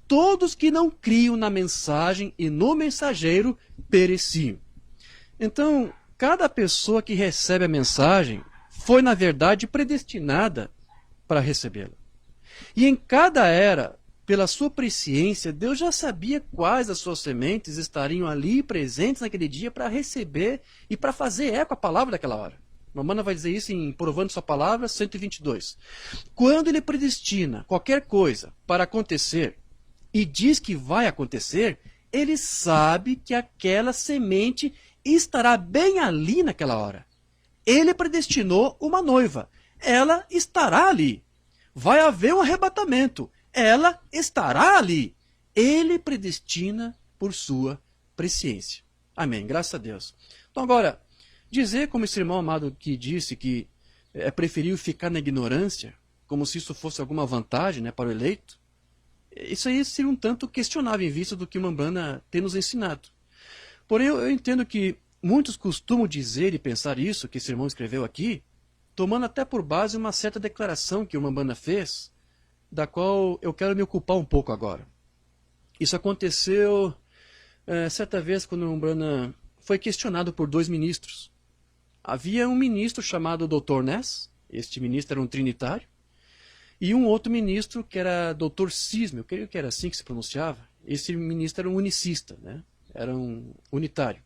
Todos que não criam na mensagem e no mensageiro pereciam. Então, cada pessoa que recebe a mensagem foi, na verdade, predestinada para recebê-la. E em cada era, pela sua presciência, Deus já sabia quais das suas sementes estariam ali presentes naquele dia para receber e para fazer eco à palavra daquela hora. Mambrana vai dizer isso em Provando Sua Palavra, 122. Quando ele predestina qualquer coisa para acontecer, e diz que vai acontecer, ele sabe que aquela semente estará bem ali naquela hora. Ele predestinou uma noiva. Ela estará ali. Vai haver um arrebatamento. Ela estará ali. Ele predestina por sua presciência. Amém. Graças a Deus. Então agora, dizer como esse irmão amado que disse que é preferível ficar na ignorância, como se isso fosse alguma vantagem, né, para o eleito, isso aí seria um tanto questionável em vista do que o Mambrana tem nos ensinado. Porém, eu entendo que muitos costumam dizer e pensar isso, que esse irmão escreveu aqui, tomando até por base uma certa declaração que o Mambrana fez, da qual eu quero me ocupar um pouco agora. Isso aconteceu certa vez quando o Mambrana foi questionado por 2 ministros. Havia um ministro chamado Dr. Ness, este ministro era um trinitário, e um outro ministro que era Dr. Cisme, eu creio que era assim que se pronunciava. Esse ministro era um unicista, né? Era um unitário.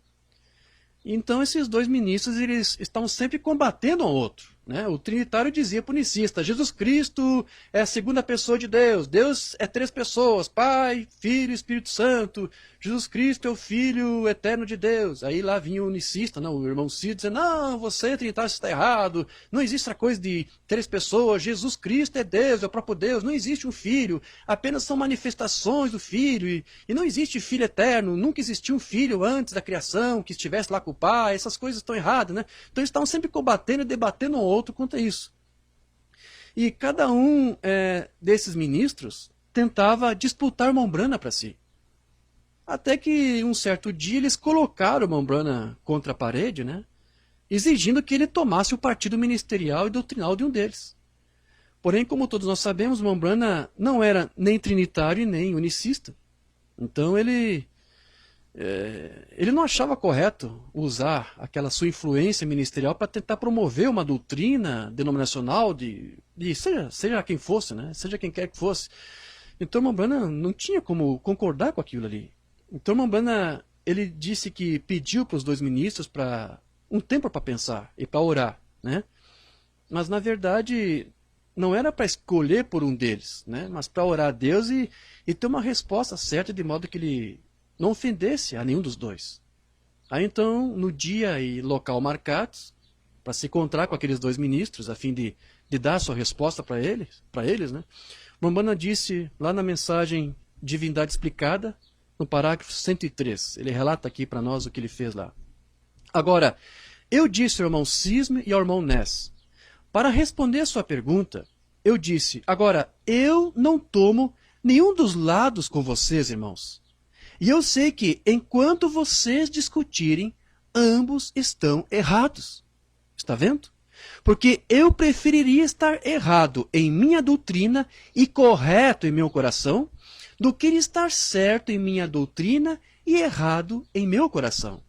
Então esses 2 ministros eles estavam sempre combatendo um ao outro, né? O trinitário dizia para o unicista, Jesus Cristo é a segunda pessoa de Deus, Deus é 3 pessoas, Pai, Filho e Espírito Santo, Jesus Cristo é o Filho eterno de Deus. Aí lá vinha o unicista, não, o irmão Cid, dizendo, não, você trinitário está errado, não existe a coisa de 3 pessoas, Jesus Cristo é Deus, é o próprio Deus, não existe um Filho, apenas são manifestações do Filho, e não existe Filho eterno, nunca existiu um Filho antes da criação, que estivesse lá com o Pai, essas coisas estão erradas, né? Então eles estavam sempre combatendo e debatendo um ao outro quanto a isso. E cada um desses ministros tentava disputar Mambrana para si. Até que um certo dia eles colocaram Mambrana contra a parede, né? Exigindo que ele tomasse o partido ministerial e doutrinal de um deles. Porém, como todos nós sabemos, Mambrana não era nem trinitário e nem unicista. Então ele não achava correto usar aquela sua influência ministerial para tentar promover uma doutrina denominacional de seja quem fosse, né? Seja quem quer que fosse. Então Mambrana não tinha como concordar com aquilo ali. Então Mambrana ele disse que pediu para os 2 ministros para um tempo para pensar e para orar, né? Mas na verdade não era para escolher por um deles, né? Mas para orar a Deus e ter uma resposta certa de modo que ele não ofendesse a nenhum dos 2. Aí então, no dia e local marcados, para se encontrar com aqueles 2 ministros, a fim de dar a sua resposta para eles, né? Mambrana disse lá na mensagem Divindade Explicada, no parágrafo 103, ele relata aqui para nós o que ele fez lá. Agora, eu disse ao irmão Cisme e ao irmão Ness, para responder a sua pergunta, eu disse, agora, eu não tomo nenhum dos lados com vocês, irmãos. E eu sei que, enquanto vocês discutirem, ambos estão errados. Está vendo? Porque eu preferiria estar errado em minha doutrina e correto em meu coração, do que estar certo em minha doutrina e errado em meu coração.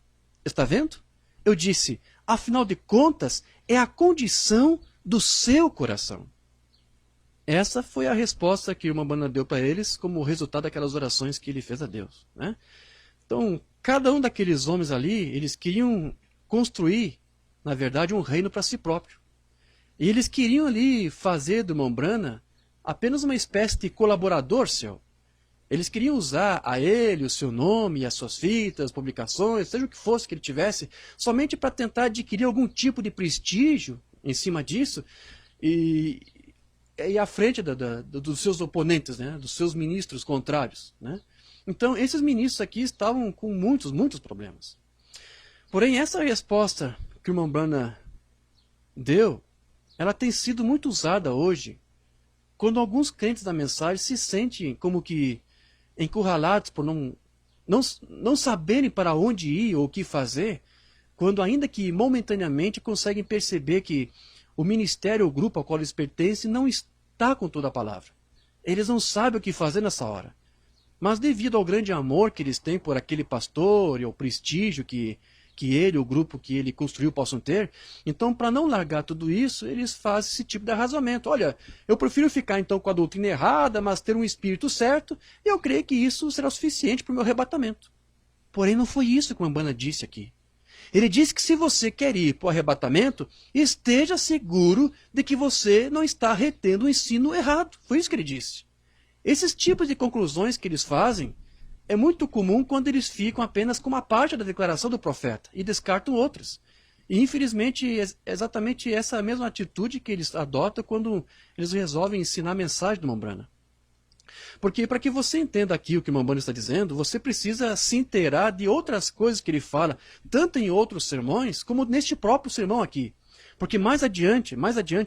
Está vendo? Eu disse, afinal de contas, é a condição do seu coração. essa foi a resposta que o Umbanda deu para eles como resultado daquelas orações que ele fez a Deus, né? Então, cada um daqueles homens ali, eles queriam construir, na verdade, um reino para si próprio. E eles queriam ali fazer do Mombrana apenas uma espécie de colaborador seu. Eles queriam usar a ele, o seu nome, as suas fitas, publicações, seja o que fosse que ele tivesse, somente para tentar adquirir algum tipo de prestígio em cima disso e à frente dos seus oponentes, né, dos seus ministros contrários, né? Então, esses ministros aqui estavam com muitos problemas. Porém, essa resposta que o Mombrana deu, ela tem sido muito usada hoje, quando alguns crentes da mensagem se sentem como que encurralados por não saberem para onde ir ou o que fazer, quando ainda que momentaneamente conseguem perceber que o ministério ou grupo ao qual eles pertencem não está com toda a palavra. Eles não sabem o que fazer nessa hora. Mas devido ao grande amor que eles têm por aquele pastor e ao prestígio que ele, o grupo que ele construiu, possam ter, então, para não largar tudo isso, eles fazem esse tipo de arrasamento. Olha, eu prefiro ficar então com a doutrina errada, mas ter um espírito certo, e eu creio que isso será suficiente para o meu arrebatamento. Porém, não foi isso que o Umbanda disse aqui. Ele disse que se você quer ir para o arrebatamento, esteja seguro de que você não está retendo o ensino errado. Foi isso que ele disse. Esses tipos de conclusões que eles fazem é muito comum quando eles ficam apenas com uma parte da declaração do profeta e descartam outras. E infelizmente é exatamente essa mesma atitude que eles adotam quando eles resolvem ensinar a mensagem do Mombrana. Porque para que você entenda aqui o que o Mombrana está dizendo, você precisa se inteirar de outras coisas que ele fala, tanto em outros sermões, como neste próprio sermão aqui. Porque mais adiante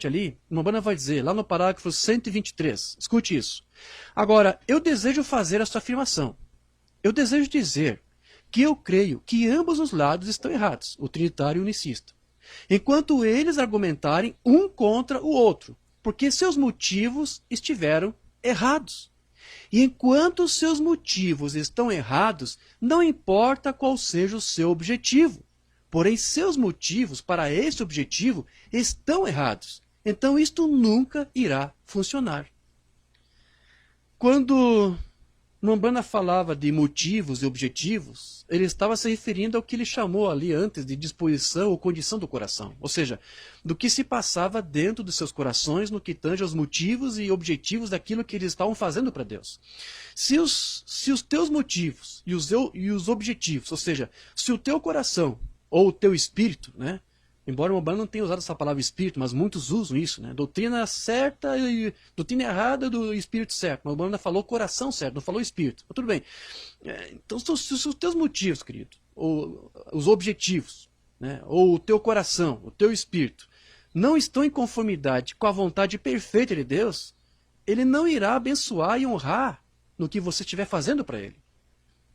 ali, o Mombrana vai dizer, lá no parágrafo 123, escute isso. Agora, eu desejo fazer essa afirmação. Eu desejo dizer que eu creio que ambos os lados estão errados, o trinitário e o unicista, enquanto eles argumentarem um contra o outro, porque seus motivos estiveram errados. E enquanto seus motivos estão errados, não importa qual seja o seu objetivo. Porém, seus motivos para esse objetivo estão errados. Então, isto nunca irá funcionar. Quando Mombrana falava de motivos e objetivos, ele estava se referindo ao que ele chamou ali antes de disposição ou condição do coração. Ou seja, do que se passava dentro dos seus corações no que tange aos motivos e objetivos daquilo que eles estavam fazendo para Deus. Se os teus motivos e os objetivos, ou seja, se o teu coração ou o teu espírito, né? Embora o Mombrana não tenha usado essa palavra espírito, mas muitos usam isso, né? Doutrina certa e doutrina errada do espírito certo. Mas o Mombrana falou coração certo, não falou espírito. Mas tudo bem. Então, se os teus motivos, querido, ou os objetivos, né? Ou o teu coração, o teu espírito, não estão em conformidade com a vontade perfeita de Deus, ele não irá abençoar e honrar no que você estiver fazendo para ele.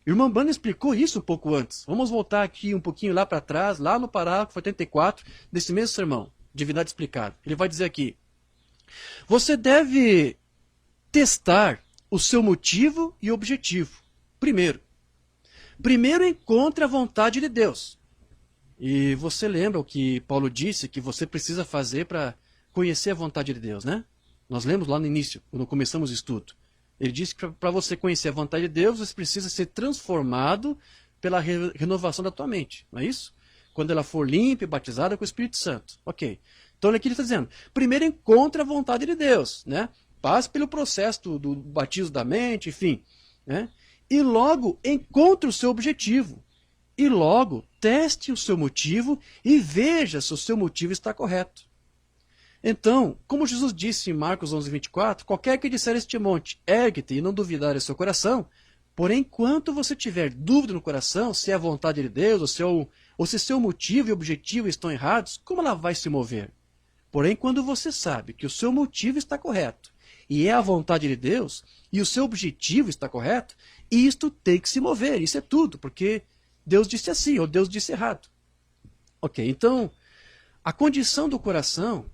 E o Mombrana explicou isso um pouco antes. Vamos voltar aqui um pouquinho lá para trás, lá no parágrafo 84 desse mesmo sermão, Divindade Explicada. Ele vai dizer aqui: você deve testar o seu motivo e objetivo. Primeiro encontre a vontade de Deus. E você lembra o que Paulo disse que você precisa fazer para conhecer a vontade de Deus, né? Nós lemos lá no início, quando começamos o estudo. Ele disse que para você conhecer a vontade de Deus, você precisa ser transformado pela renovação da tua mente, não é isso? Quando ela for limpa e batizada com o Espírito Santo. Ok. Então aqui ele está dizendo, primeiro encontre a vontade de Deus, né? Passe pelo processo do batismo da mente, enfim, né? E logo encontre o seu objetivo. E logo teste o seu motivo e veja se o seu motivo está correto. Então, como Jesus disse em Marcos 11:24, qualquer que disser este monte, ergue-te e não duvidar em seu coração, porém, enquanto você tiver dúvida no coração, se é a vontade de Deus ou se seu motivo e objetivo estão errados, como ela vai se mover? Porém, quando você sabe que o seu motivo está correto e é a vontade de Deus, e o seu objetivo está correto, isto tem que se mover, isso é tudo, porque Deus disse assim, ou Deus disse errado. Ok, então, a condição do coração,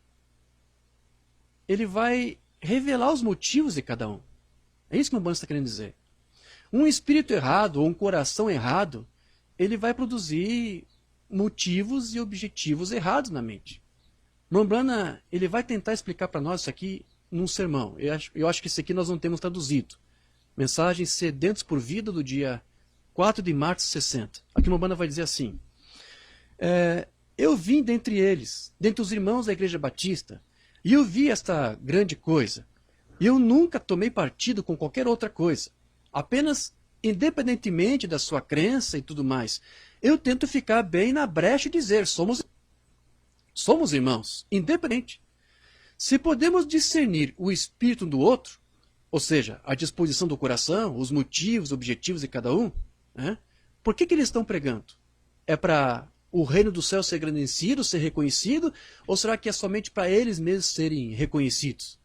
ele vai revelar os motivos de cada um. É isso que o Umbanda está querendo dizer. Um espírito errado ou um coração errado, ele vai produzir motivos e objetivos errados na mente. O Umbanda, ele vai tentar explicar para nós isso aqui num sermão. Eu acho que esse aqui nós não temos traduzido. Mensagem Sedentos por Vida, do dia 4 de março de 60. Aqui uma banda vai dizer assim: eu vim dentre eles, dentre os irmãos da Igreja Batista, e eu vi esta grande coisa. E eu nunca tomei partido com qualquer outra coisa. Apenas, independentemente da sua crença e tudo mais, eu tento ficar bem na brecha e dizer, somos irmãos, independente. Se podemos discernir o espírito um do outro, ou seja, a disposição do coração, os motivos, objetivos de cada um, né? Por que eles estão pregando? É para o reino do céu ser engrandecido, ser reconhecido, ou será que é somente para eles mesmos serem reconhecidos?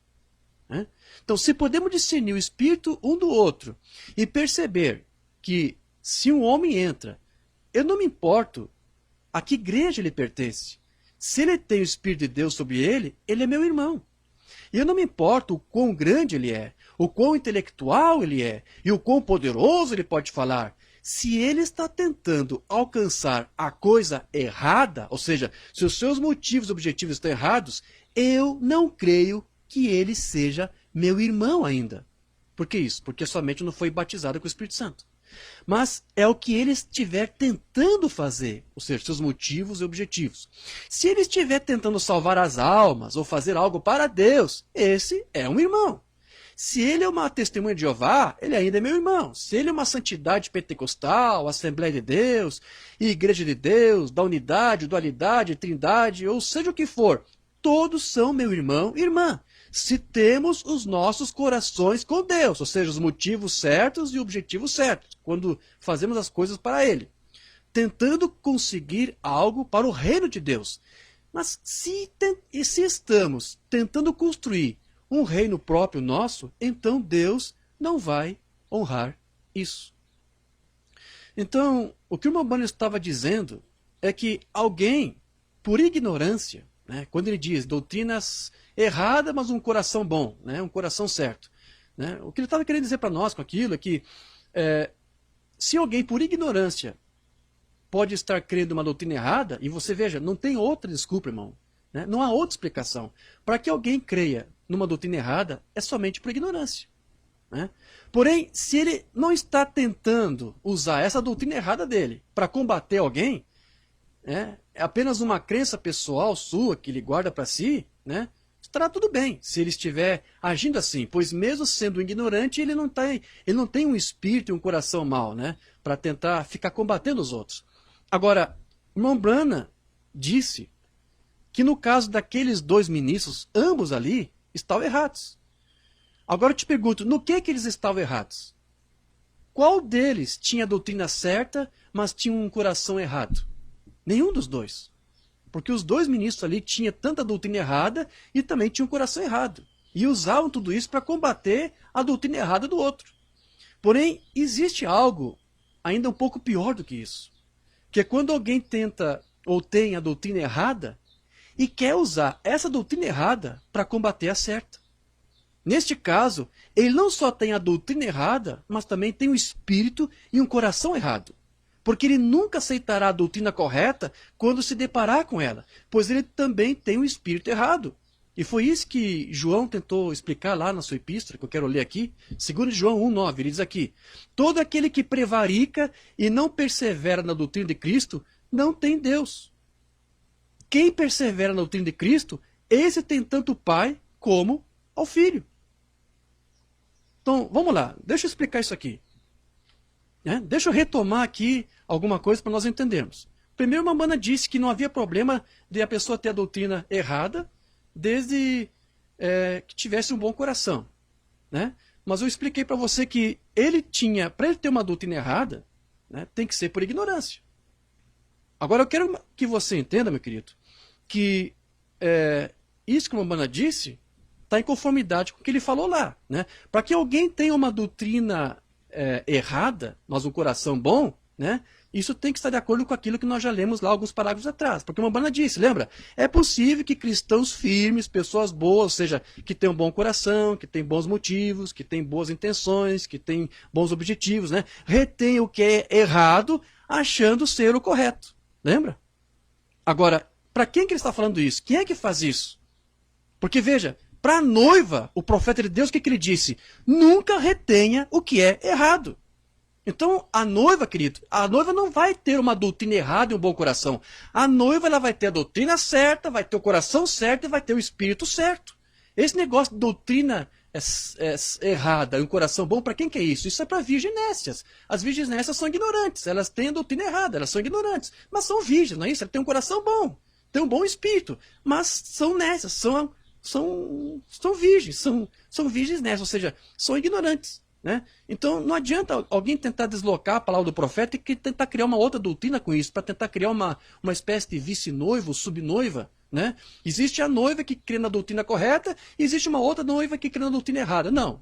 Né? Então, se podemos discernir o espírito um do outro e perceber que se um homem entra, eu não me importo a que igreja ele pertence. Se ele tem o Espírito de Deus sobre ele, ele é meu irmão. E eu não me importo o quão grande ele é, o quão intelectual ele é, e o quão poderoso ele pode falar. Se ele está tentando alcançar a coisa errada, ou seja, se os seus motivos e objetivos estão errados, eu não creio que ele seja meu irmão ainda. Por que isso? Porque somente não foi batizado com o Espírito Santo. Mas é o que ele estiver tentando fazer, ou seja, seus motivos e objetivos. Se ele estiver tentando salvar as almas ou fazer algo para Deus, esse é um irmão. Se ele é uma testemunha de Jeová, ele ainda é meu irmão. Se ele é uma santidade pentecostal, Assembleia de Deus, Igreja de Deus, da unidade, dualidade, trindade, ou seja o que for, todos são meu irmão e irmã. Se temos os nossos corações com Deus, ou seja, os motivos certos e objetivos certos, quando fazemos as coisas para Ele, tentando conseguir algo para o reino de Deus. Mas se estamos tentando construir um reino próprio nosso, então Deus não vai honrar isso. Então, o que o irmão Banner estava dizendo é que alguém, por ignorância, né, quando ele diz doutrinas erradas, mas um coração bom, né, um coração certo, né, o que ele estava querendo dizer para nós com aquilo é que se alguém, por ignorância, pode estar crendo uma doutrina errada, e você veja, não tem outra desculpa, irmão, né, não há outra explicação. Para que alguém creia numa doutrina errada, é somente por ignorância. Né? Porém, se ele não está tentando usar essa doutrina errada dele para combater alguém, é apenas uma crença pessoal sua que ele guarda para si, né? Estará tudo bem se ele estiver agindo assim, pois mesmo sendo ignorante, ele não tem um espírito e um coração mau, né? Para tentar ficar combatendo os outros. Agora, o irmão Branham disse que no caso daqueles dois ministros, ambos ali estavam errados. Agora eu te pergunto, no que eles estavam errados? Qual deles tinha a doutrina certa, mas tinha um coração errado? Nenhum dos dois. Porque os dois ministros ali tinham tanta doutrina errada e também tinham um coração errado. E usavam tudo isso para combater a doutrina errada do outro. Porém, existe algo ainda um pouco pior do que isso. Que é quando alguém tenta ou tem a doutrina errada e quer usar essa doutrina errada para combater a certa. Neste caso, ele não só tem a doutrina errada, mas também tem um espírito e um coração errado. Porque ele nunca aceitará a doutrina correta quando se deparar com ela, pois ele também tem um espírito errado. E foi isso que João tentou explicar lá na sua epístola, que eu quero ler aqui, 2 João 1,9, ele diz aqui: todo aquele que prevarica e não persevera na doutrina de Cristo, não tem Deus. Quem persevera na doutrina de Cristo, esse tem tanto o Pai como ao Filho. Então, vamos lá, deixa eu explicar isso aqui. Deixa eu retomar aqui alguma coisa para nós entendermos. Primeiro, Mamana disse que não havia problema de a pessoa ter a doutrina errada, desde que tivesse um bom coração. Né? Mas eu expliquei para você que ele tinha, para ele ter uma doutrina errada, né, tem que ser por ignorância. Agora eu quero que você entenda, meu querido, que isso que o Mamana disse está em conformidade com o que ele falou lá. Né? Para que alguém tenha uma doutrina errada, mas um coração bom, né? Isso tem que estar de acordo com aquilo que nós já lemos lá alguns parágrafos atrás. Porque uma banda disse, lembra? É possível que cristãos firmes, pessoas boas, ou seja, que têm um bom coração, que têm bons motivos, que têm boas intenções, que têm bons objetivos, né? Retém o que é errado, achando ser o correto. Lembra? Agora, para quem que ele está falando isso? Quem é que faz isso? Porque veja, para a noiva, o profeta de Deus, o que ele disse? Nunca retenha o que é errado. Então, a noiva, querido, a noiva não vai ter uma doutrina errada e um bom coração. A noiva ela vai ter a doutrina certa, vai ter o coração certo e vai ter o espírito certo. Esse negócio de doutrina errada e um coração bom, para quem que é isso? Isso é para virgens nécias. As virgens nécias são ignorantes, elas têm a doutrina errada, elas são ignorantes, mas são virgens, não é isso? Elas têm um coração bom, têm um bom espírito, mas são nécias, são virgens, são virgens nécias, ou seja, são ignorantes. Né? Então não adianta alguém tentar deslocar a palavra do profeta e tentar criar uma outra doutrina com isso, para tentar criar uma espécie de vice-noivo, subnoiva. Né? Existe a noiva que crê na doutrina correta e existe uma outra noiva que crê na doutrina errada. Não.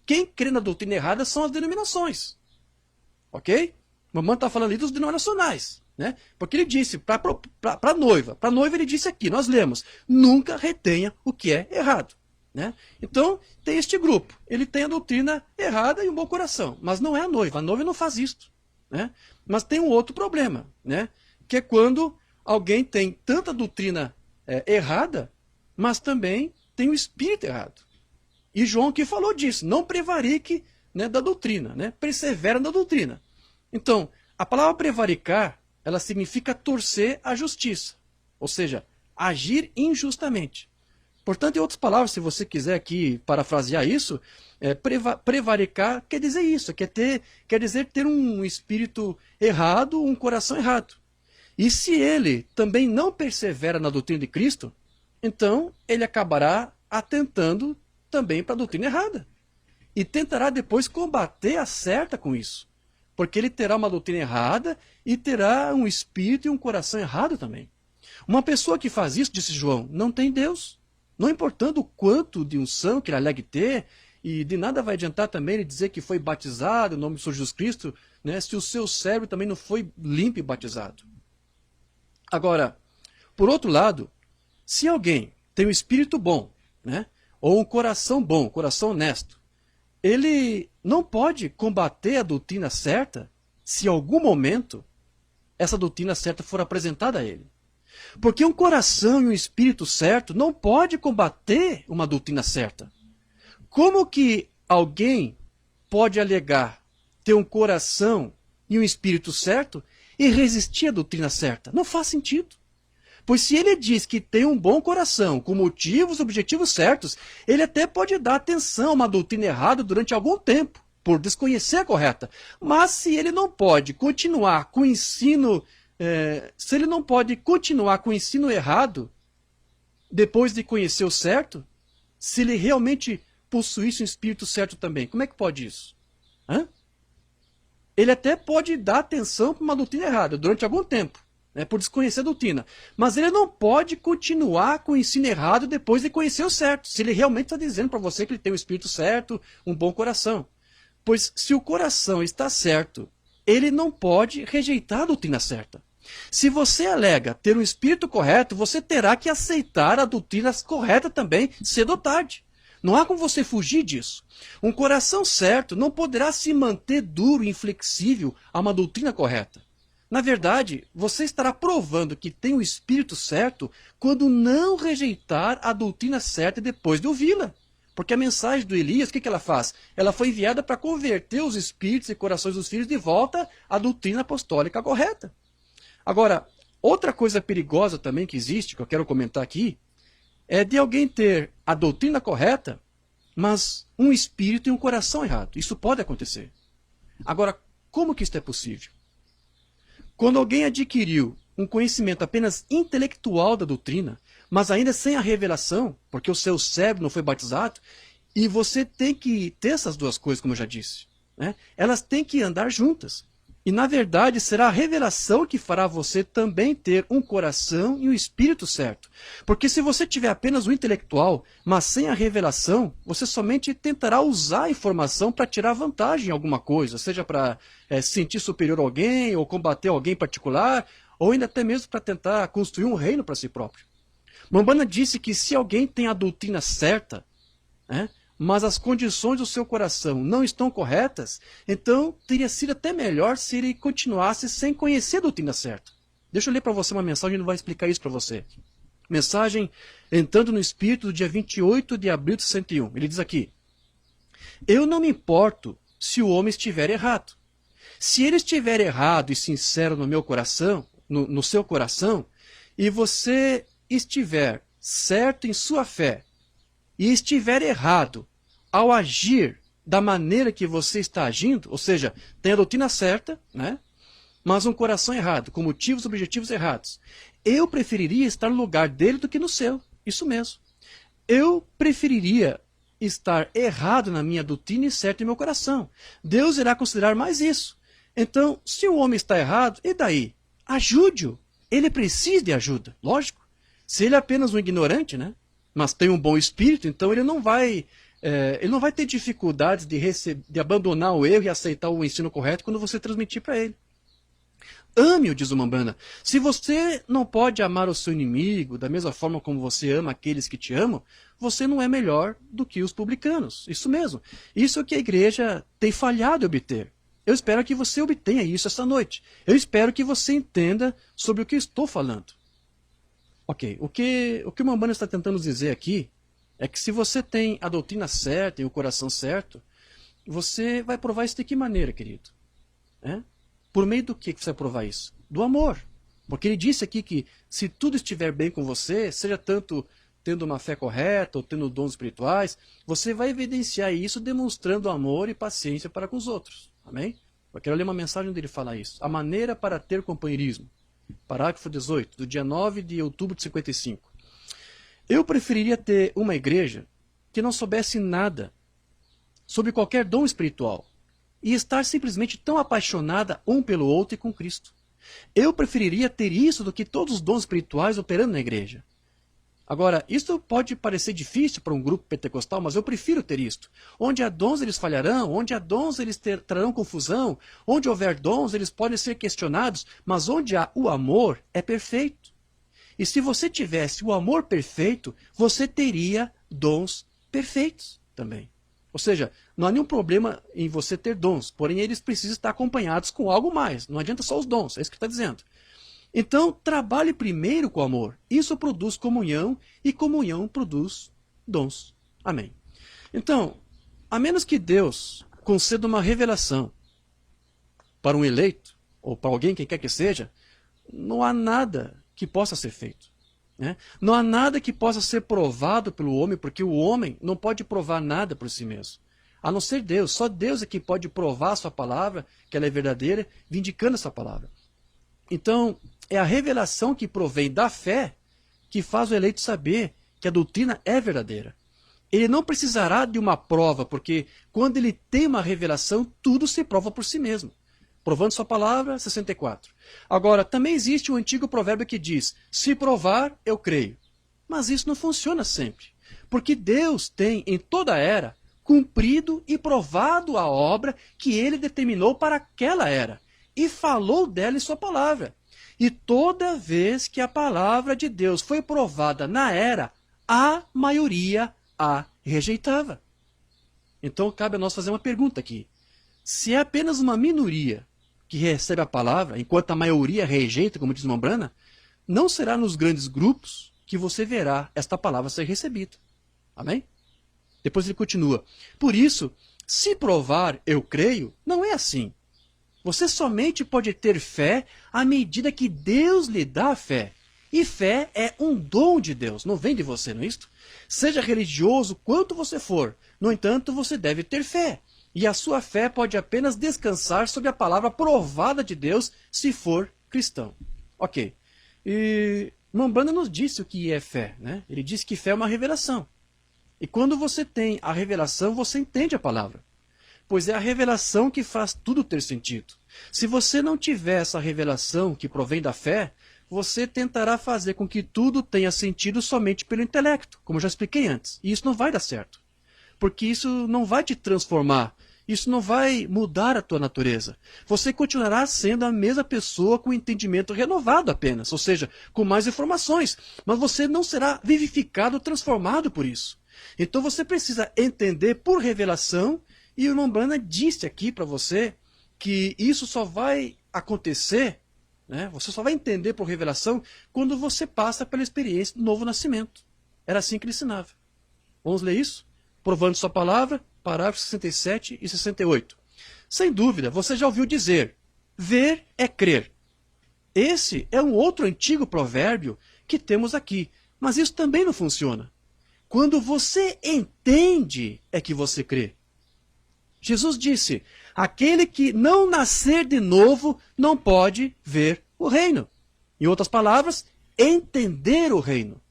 Quem crê na doutrina errada são as denominações. Ok? Mamãe está falando ali dos denominacionais. Né? Porque ele disse para a noiva. Para a noiva ele disse aqui, nós lemos, nunca retenha o que é errado. Né? Então, tem este grupo. Ele tem a doutrina errada e um bom coração. Mas não é a noiva. A noiva não faz isto. Né? Mas tem um outro problema. Né? Que é quando alguém tem tanta doutrina errada, mas também tem o espírito errado. E João aqui falou disso. Não prevarique, né, da doutrina. Né? Persevera na doutrina. Então, a palavra prevaricar, ela significa torcer a justiça. Ou seja, agir injustamente. Portanto, em outras palavras, se você quiser aqui parafrasear isso, prevaricar quer dizer isso, quer dizer ter um espírito errado, um coração errado. E se ele também não persevera na doutrina de Cristo, então ele acabará atentando também para a doutrina errada. E tentará depois combater a certa com isso. Porque ele terá uma doutrina errada e terá um espírito e um coração errado também. Uma pessoa que faz isso, disse João, não tem Deus. Não importando o quanto de unção que ele alegue ter, e de nada vai adiantar também ele dizer que foi batizado em nome do Senhor Jesus Cristo, né, se o seu cérebro também não foi limpo e batizado. Agora, por outro lado, se alguém tem um espírito bom, né, ou um coração bom, coração honesto, ele não pode combater a doutrina certa se em algum momento essa doutrina certa for apresentada a ele. Porque um coração e um espírito certo não pode combater uma doutrina certa. Como que alguém pode alegar ter um coração e um espírito certo e resistir à doutrina certa? Não faz sentido. Pois se ele diz que tem um bom coração, com motivos e objetivos certos, ele até pode dar atenção a uma doutrina errada durante algum tempo, por desconhecer a correta. Mas se ele não pode continuar com o ensino se ele não pode continuar com o ensino errado, depois de conhecer o certo, se ele realmente possuísse um espírito certo também, como é que pode isso? Ele até pode dar atenção para uma doutrina errada durante algum tempo, né, por desconhecer a doutrina, mas ele não pode continuar com o ensino errado depois de conhecer o certo, se ele realmente está dizendo para você que ele tem um espírito certo, um bom coração. Pois se o coração está certo, ele não pode rejeitar a doutrina certa. Se você alega ter um espírito correto, você terá que aceitar a doutrina correta também, cedo ou tarde. Não há como você fugir disso. Um coração certo não poderá se manter duro e inflexível a uma doutrina correta. Na verdade, você estará provando que tem o espírito certo quando não rejeitar a doutrina certa depois de ouvi-la. Porque a mensagem do Elias, o que ela faz? Ela foi enviada para converter os espíritos e corações dos filhos de volta à doutrina apostólica correta. Agora, outra coisa perigosa também que existe, que eu quero comentar aqui, é de alguém ter a doutrina correta, mas um espírito e um coração errado. Isso pode acontecer. Agora, como que isso é possível? Quando alguém adquiriu um conhecimento apenas intelectual da doutrina, mas ainda sem a revelação, porque o seu cérebro não foi batizado, e você tem que ter essas duas coisas, como eu já disse, né? Elas têm que andar juntas. E, na verdade, será a revelação que fará você também ter um coração e um espírito certo. Porque se você tiver apenas o intelectual, mas sem a revelação, você somente tentará usar a informação para tirar vantagem em alguma coisa, seja para se sentir superior a alguém, ou combater alguém em particular, ou ainda até mesmo para tentar construir um reino para si próprio. Mambana disse que se alguém tem a doutrina certa, né, mas as condições do seu coração não estão corretas, então teria sido até melhor se ele continuasse sem conhecer a doutrina certa. Deixa eu ler para você uma mensagem, ele vai explicar isso para você. Mensagem Entrando no Espírito, do dia 28 de abril de 61. Ele diz aqui: eu não me importo se o homem estiver errado. Se ele estiver errado e sincero no meu coração, no seu coração, e você estiver certo em sua fé, e estiver errado ao agir da maneira que você está agindo, ou seja, tem a doutrina certa, né? Mas um coração errado, com motivos e objetivos errados, eu preferiria estar no lugar dele do que no seu. Isso mesmo. Eu preferiria estar errado na minha doutrina e certo em meu coração. Deus irá considerar mais isso. Então, se o homem está errado, e daí? Ajude-o. Ele precisa de ajuda, lógico. Se ele é apenas um ignorante, né? Mas tem um bom espírito, então ele não vai ter dificuldades de abandonar o erro e aceitar o ensino correto quando você transmitir para ele. Ame-o, diz o Mambana. Se você não pode amar o seu inimigo da mesma forma como você ama aqueles que te amam, você não é melhor do que os publicanos. Isso mesmo. Isso é o que a igreja tem falhado em obter. Eu espero que você obtenha isso esta noite. Eu espero que você entenda sobre o que eu estou falando. Ok, o que o Mambana está tentando dizer aqui é que se você tem a doutrina certa e o coração certo, você vai provar isso de que maneira, querido? Por meio do que você vai provar isso? Do amor. Porque ele disse aqui que se tudo estiver bem com você, seja tanto tendo uma fé correta ou tendo dons espirituais, você vai evidenciar isso demonstrando amor e paciência para com os outros. Amém? Eu quero ler uma mensagem onde ele fala isso. A maneira para ter companheirismo. Parágrafo 18, do dia 9 de outubro de 55. Eu preferiria ter uma igreja que não soubesse nada sobre qualquer dom espiritual e estar simplesmente tão apaixonada um pelo outro e com Cristo. Eu preferiria ter isso do que todos os dons espirituais operando na igreja. Agora, isso pode parecer difícil para um grupo pentecostal, mas eu prefiro ter isto. Onde há dons eles falharão, onde há dons eles trarão confusão, onde houver dons eles podem ser questionados, mas onde há o amor é perfeito. E se você tivesse o amor perfeito, você teria dons perfeitos também. Ou seja, não há nenhum problema em você ter dons, porém eles precisam estar acompanhados com algo mais. Não adianta só os dons, é isso que está dizendo. Então, trabalhe primeiro com o amor. Isso produz comunhão e comunhão produz dons. Amém. Então, a menos que Deus conceda uma revelação para um eleito, ou para alguém, quem quer que seja, não há nada que possa ser feito. Não há nada que possa ser provado pelo homem, porque o homem não pode provar nada por si mesmo. A não ser Deus. Só Deus é que pode provar a sua palavra, que ela é verdadeira, vindicando essa palavra. Então, é a revelação que provém da fé que faz o eleito saber que a doutrina é verdadeira. Ele não precisará de uma prova, porque quando ele tem uma revelação, tudo se prova por si mesmo. Provando sua palavra, 64. Agora, também existe um antigo provérbio que diz, se provar, eu creio. Mas isso não funciona sempre. Porque Deus tem, em toda a era, cumprido e provado a obra que ele determinou para aquela era. E falou dela em sua palavra. E toda vez que a palavra de Deus foi provada na era, a maioria a rejeitava. Então cabe a nós fazer uma pergunta aqui. Se é apenas uma minoria que recebe a palavra, enquanto a maioria rejeita, como diz Mambana, não será nos grandes grupos que você verá esta palavra ser recebida. Amém? Depois ele continua. Por isso, se provar eu creio, não é assim. Você somente pode ter fé à medida que Deus lhe dá a fé. E fé é um dom de Deus, não vem de você, não é isto? Seja religioso quanto você for, no entanto, você deve ter fé. E a sua fé pode apenas descansar sobre a palavra provada de Deus, se for cristão. Ok. E Mambana nos disse o que é fé, né? Ele disse que fé é uma revelação. E quando você tem a revelação, você entende a palavra. Pois é a revelação que faz tudo ter sentido. Se você não tiver essa revelação que provém da fé, você tentará fazer com que tudo tenha sentido somente pelo intelecto, como eu já expliquei antes. E isso não vai dar certo. Porque isso não vai te transformar. Isso não vai mudar a tua natureza. Você continuará sendo a mesma pessoa com entendimento renovado apenas, ou seja, com mais informações. Mas você não será vivificado, transformado por isso. Então você precisa entender por revelação. E o Mambana disse aqui para você que isso só vai acontecer né? Você só vai entender por revelação quando você passa pela experiência do novo nascimento. Era assim que ele ensinava. Vamos ler isso? Provando sua palavra, parágrafos 67 e 68. Sem dúvida, você já ouviu dizer, ver é crer. Esse é um outro antigo provérbio que temos aqui, mas isso também não funciona. Quando você entende é que você crê. Jesus disse, aquele que não nascer de novo não pode ver o reino. Em outras palavras, entender o reino.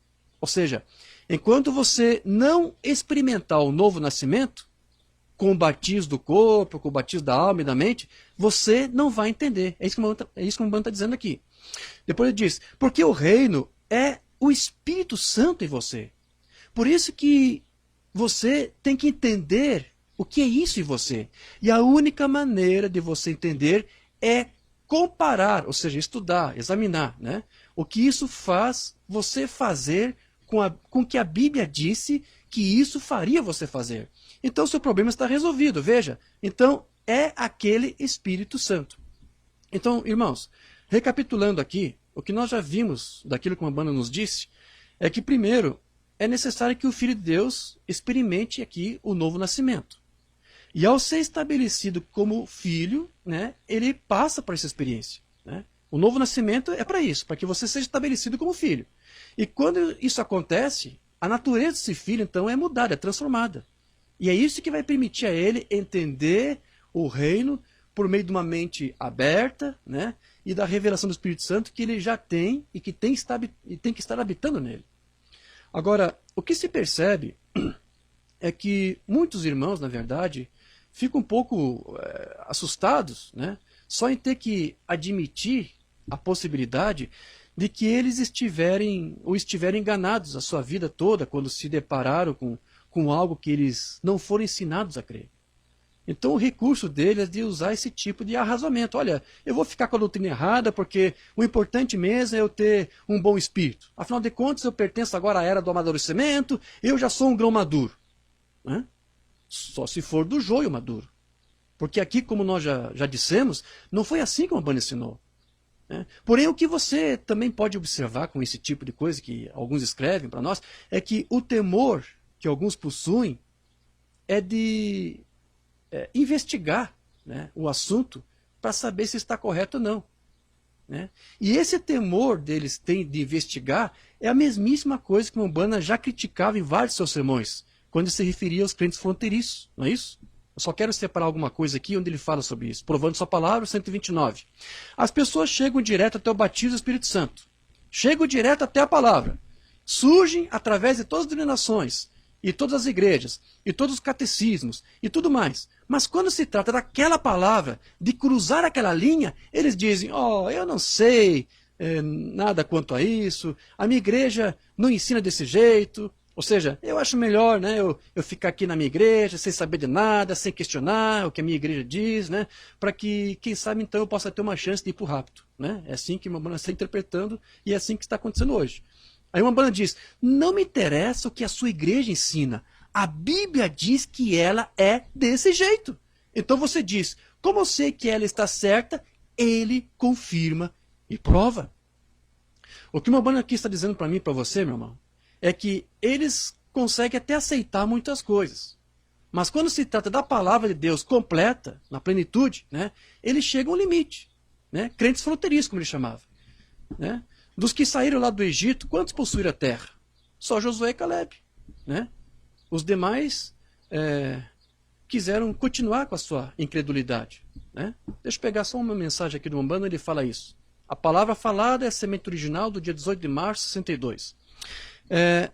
Ou seja, enquanto você não experimentar o novo nascimento, com o batismo do corpo, com o batismo da alma e da mente, você não vai entender. É isso que o Mbanda está dizendo aqui. Depois ele diz, porque o reino é o Espírito Santo em você. Por isso que você tem que entender o que é isso em você. E a única maneira de você entender é comparar, ou seja, estudar, examinar, né? O que isso faz você fazer com o que a Bíblia disse que isso faria você fazer. Então, seu problema está resolvido, veja. Então, é aquele Espírito Santo. Então, irmãos, recapitulando aqui, o que nós já vimos daquilo que o Mbanda nos disse, é que, primeiro, é necessário que o Filho de Deus experimente aqui o novo nascimento. E ao ser estabelecido como filho, né, ele passa por essa experiência. Né? O novo nascimento é para isso, para que você seja estabelecido como filho. E quando isso acontece, a natureza desse filho, então, é mudada, é transformada. E é isso que vai permitir a ele entender o reino por meio de uma mente aberta, né, e da revelação do Espírito Santo que ele já tem e que tem que estar habitando nele. Agora, o que se percebe é que muitos irmãos, na verdade, ficam um pouco assustados, né, só em ter que admitir a possibilidade de que eles estiverem enganados a sua vida toda quando se depararam com algo que eles não foram ensinados a crer. Então o recurso dele é de usar esse tipo de arrasamento. Olha, eu vou ficar com a doutrina errada porque o importante mesmo é eu ter um bom espírito. Afinal de contas, eu pertenço agora à era do amadurecimento, eu já sou um grão maduro. Né? Só se for do joio maduro. Porque aqui, como nós já dissemos, não foi assim como o Mbanda ensinou. Né? Porém, o que você também pode observar com esse tipo de coisa que alguns escrevem para nós, é que o temor que alguns possuem é de investigar, né, o assunto para saber se está correto ou não. Né? E esse temor deles têm de investigar é a mesmíssima coisa que o Mbanda já criticava em vários seus sermões, quando se referia aos crentes fronteiriços, não é isso? Eu só quero separar alguma coisa aqui onde ele fala sobre isso. Provando sua palavra, 129. As pessoas chegam direto até o batismo do Espírito Santo. Chegam direto até a palavra. Surgem através de todas as denominações, e todas as igrejas, e todos os catecismos, e tudo mais. Mas quando se trata daquela palavra, de cruzar aquela linha, eles dizem, eu não sei nada quanto a isso, a minha igreja não ensina desse jeito, ou seja, eu acho melhor, né, eu ficar aqui na minha igreja, sem saber de nada, sem questionar o que a minha igreja diz, né, para que, quem sabe, então eu possa ter uma chance de ir para o rapto. Né? É assim que o Mbanda está interpretando, e é assim que está acontecendo hoje. Aí o Mbanda diz, não me interessa o que a sua igreja ensina. A Bíblia diz que ela é desse jeito. Então você diz, como eu sei que ela está certa, ele confirma e prova. O que o Mbanda aqui está dizendo para mim e para você, meu irmão, é que eles conseguem até aceitar muitas coisas. Mas quando se trata da palavra de Deus completa, na plenitude, né, eles chegam ao limite. Né? Crentes fronteiriços, como ele chamava. Né? Dos que saíram lá do Egito, quantos possuíram a terra? Só Josué e Caleb. Né? Os demais quiseram continuar com a sua incredulidade. Né? Deixa eu pegar só uma mensagem aqui do Mbanda, ele fala isso. A palavra falada é a semente original do dia 18 de março de 62.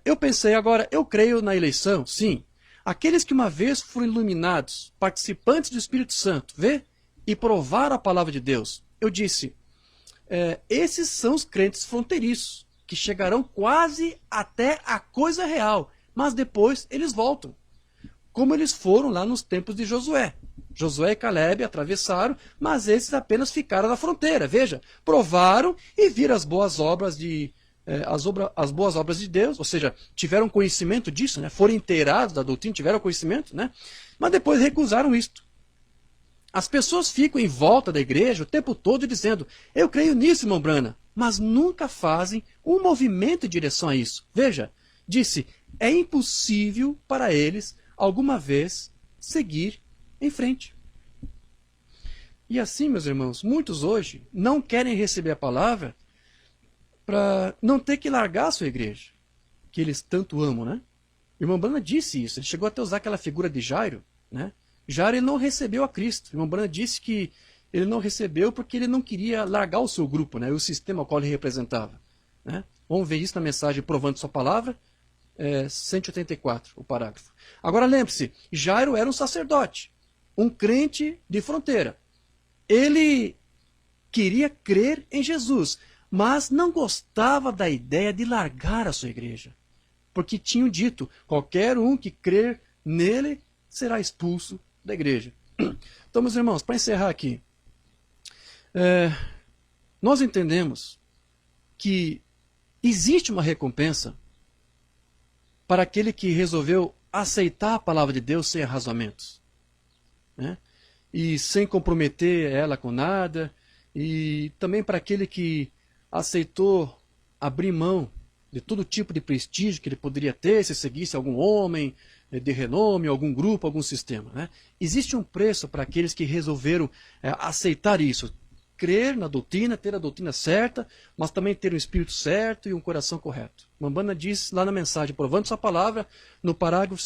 Eu pensei agora, eu creio na eleição, sim. Aqueles que uma vez foram iluminados, participantes do Espírito Santo, vê? E provaram a palavra de Deus. Eu disse, esses são os crentes fronteiriços, que chegarão quase até a coisa real, mas depois eles voltam. Como eles foram lá nos tempos de Josué. Josué e Caleb atravessaram, mas esses apenas ficaram na fronteira. Veja, provaram e viram as boas obras de Deus, ou seja, tiveram conhecimento disso, né? Foram inteirados da doutrina, tiveram conhecimento, né? Mas depois recusaram isto. As pessoas ficam em volta da igreja o tempo todo dizendo, eu creio nisso, irmão Brana, mas nunca fazem um movimento em direção a isso. Veja, disse, é impossível para eles, alguma vez, seguir em frente. E assim, meus irmãos, muitos hoje não querem receber a palavra para não ter que largar a sua igreja, que eles tanto amam, né? O irmão Brana disse isso, ele chegou até a usar aquela figura de Jairo, né? Jairo ele não recebeu a Cristo. O irmão Brana disse que ele não recebeu porque ele não queria largar o seu grupo, né? O sistema ao qual ele representava, né? Vamos ver isso na mensagem Provando Sua Palavra, 184, o parágrafo. Agora lembre-se, Jairo era um sacerdote, um crente de fronteira. Ele queria crer em Jesus, mas não gostava da ideia de largar a sua igreja. Porque tinham dito, qualquer um que crer nele será expulso da igreja. Então, meus irmãos, para encerrar aqui, nós entendemos que existe uma recompensa para aquele que resolveu aceitar a palavra de Deus sem arrazoamentos, né? E sem comprometer ela com nada, e também para aquele que aceitou abrir mão de todo tipo de prestígio que ele poderia ter se seguisse algum homem de renome, algum grupo, algum sistema, né? Existe um preço para aqueles que resolveram aceitar isso, crer na doutrina, ter a doutrina certa, mas também ter um espírito certo e um coração correto. Mambana diz lá na mensagem, Provando Sua Palavra, no parágrafo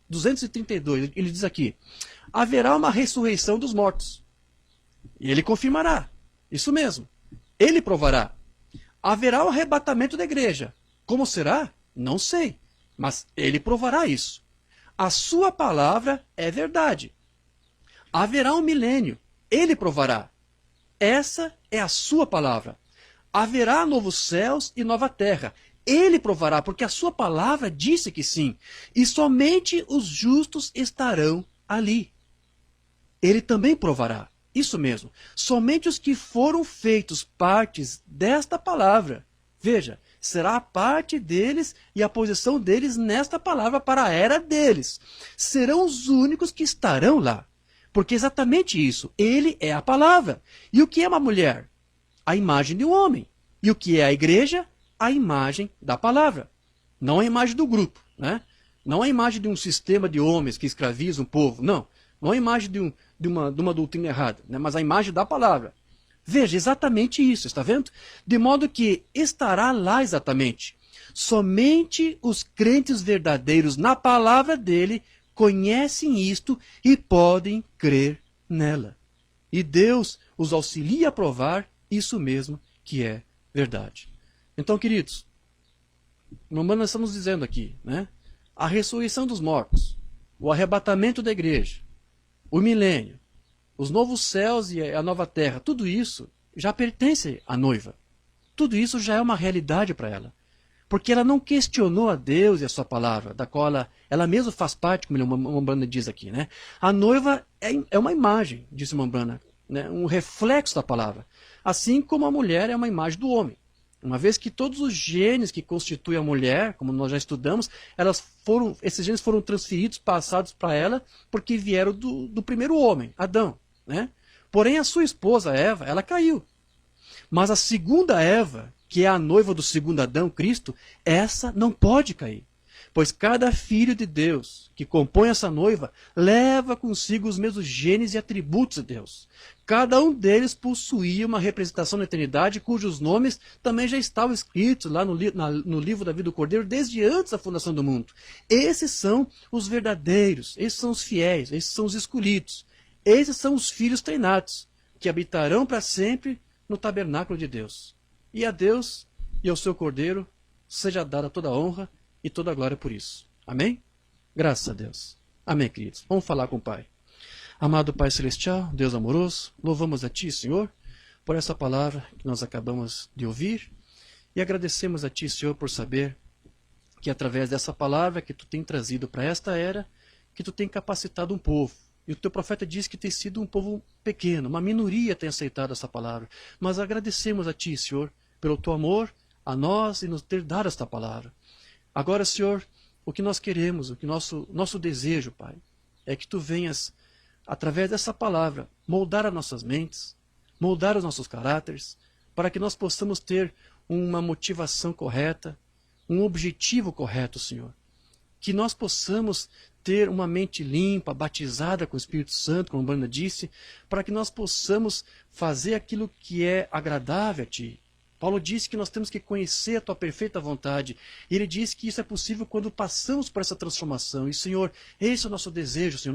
232, ele diz aqui, haverá uma ressurreição dos mortos. E ele confirmará, isso mesmo, ele provará. Haverá o arrebatamento da igreja. Como será? Não sei, mas ele provará isso. A sua palavra é verdade. Haverá um milênio, ele provará. Essa é a sua palavra. Haverá novos céus e nova terra. Ele provará, porque a sua palavra disse que sim. E somente os justos estarão ali. Ele também provará. Isso mesmo. Somente os que foram feitos partes desta palavra. Veja, será a parte deles e a posição deles nesta palavra para a era deles. Serão os únicos que estarão lá. Porque é exatamente isso, ele é a palavra. E o que é uma mulher? A imagem de um homem. E o que é a igreja? A imagem da palavra. Não a imagem do grupo, né? Não a imagem de um sistema de homens que escravizam o povo, não. Não a imagem de uma doutrina errada, né? Mas a imagem da palavra. Veja, exatamente isso, está vendo? De modo que estará lá exatamente. Somente os crentes verdadeiros na palavra dele conhecem isto e podem crer nela. E Deus os auxilia a provar isso mesmo que é verdade. Então, queridos, nós estamos dizendo aqui, né? A ressurreição dos mortos, o arrebatamento da igreja, o milênio, os novos céus e a nova terra, tudo isso já pertence à noiva. Tudo isso já é uma realidade para ela. Porque ela não questionou a Deus e a sua palavra, da qual ela mesma faz parte, como o Mambrana diz aqui, né? A noiva é uma imagem, disse o Mambrana, né? Um reflexo da palavra. Assim como a mulher é uma imagem do homem. Uma vez que todos os genes que constituem a mulher, como nós já estudamos, esses genes foram transferidos, passados para ela, porque vieram do primeiro homem, Adão, né? Porém, a sua esposa, Eva, ela caiu. Mas a segunda Eva, que é a noiva do segundo Adão, Cristo, essa não pode cair. Pois cada filho de Deus que compõe essa noiva leva consigo os mesmos genes e atributos de Deus. Cada um deles possuía uma representação na eternidade, cujos nomes também já estavam escritos lá no livro da vida do Cordeiro, desde antes da fundação do mundo. Esses são os verdadeiros, esses são os fiéis, esses são os escolhidos. Esses são os filhos treinados, que habitarão para sempre no tabernáculo de Deus. E a Deus e ao seu Cordeiro seja dada toda a honra e toda a glória por isso. Amém? Graças a Deus. Amém, queridos. Vamos falar com o Pai. Amado Pai Celestial, Deus amoroso, louvamos a Ti, Senhor, por essa palavra que nós acabamos de ouvir e agradecemos a Ti, Senhor, por saber que através dessa palavra que Tu tem trazido para esta era, que Tu tem capacitado um povo. E o Teu profeta diz que tem sido um povo pequeno, uma minoria tem aceitado essa palavra. Mas agradecemos a Ti, Senhor, pelo Teu amor a nós e nos ter dado esta palavra. Agora, Senhor, o que nós queremos, o que nosso desejo, Pai, é que Tu venhas através dessa palavra, moldar as nossas mentes, moldar os nossos caráteres, para que nós possamos ter uma motivação correta, um objetivo correto, Senhor. Que nós possamos ter uma mente limpa, batizada com o Espírito Santo, como a Bruna disse, para que nós possamos fazer aquilo que é agradável a Ti. Paulo disse que nós temos que conhecer a Tua perfeita vontade. E ele disse que isso é possível quando passamos por essa transformação. E, Senhor, esse é o nosso desejo, Senhor.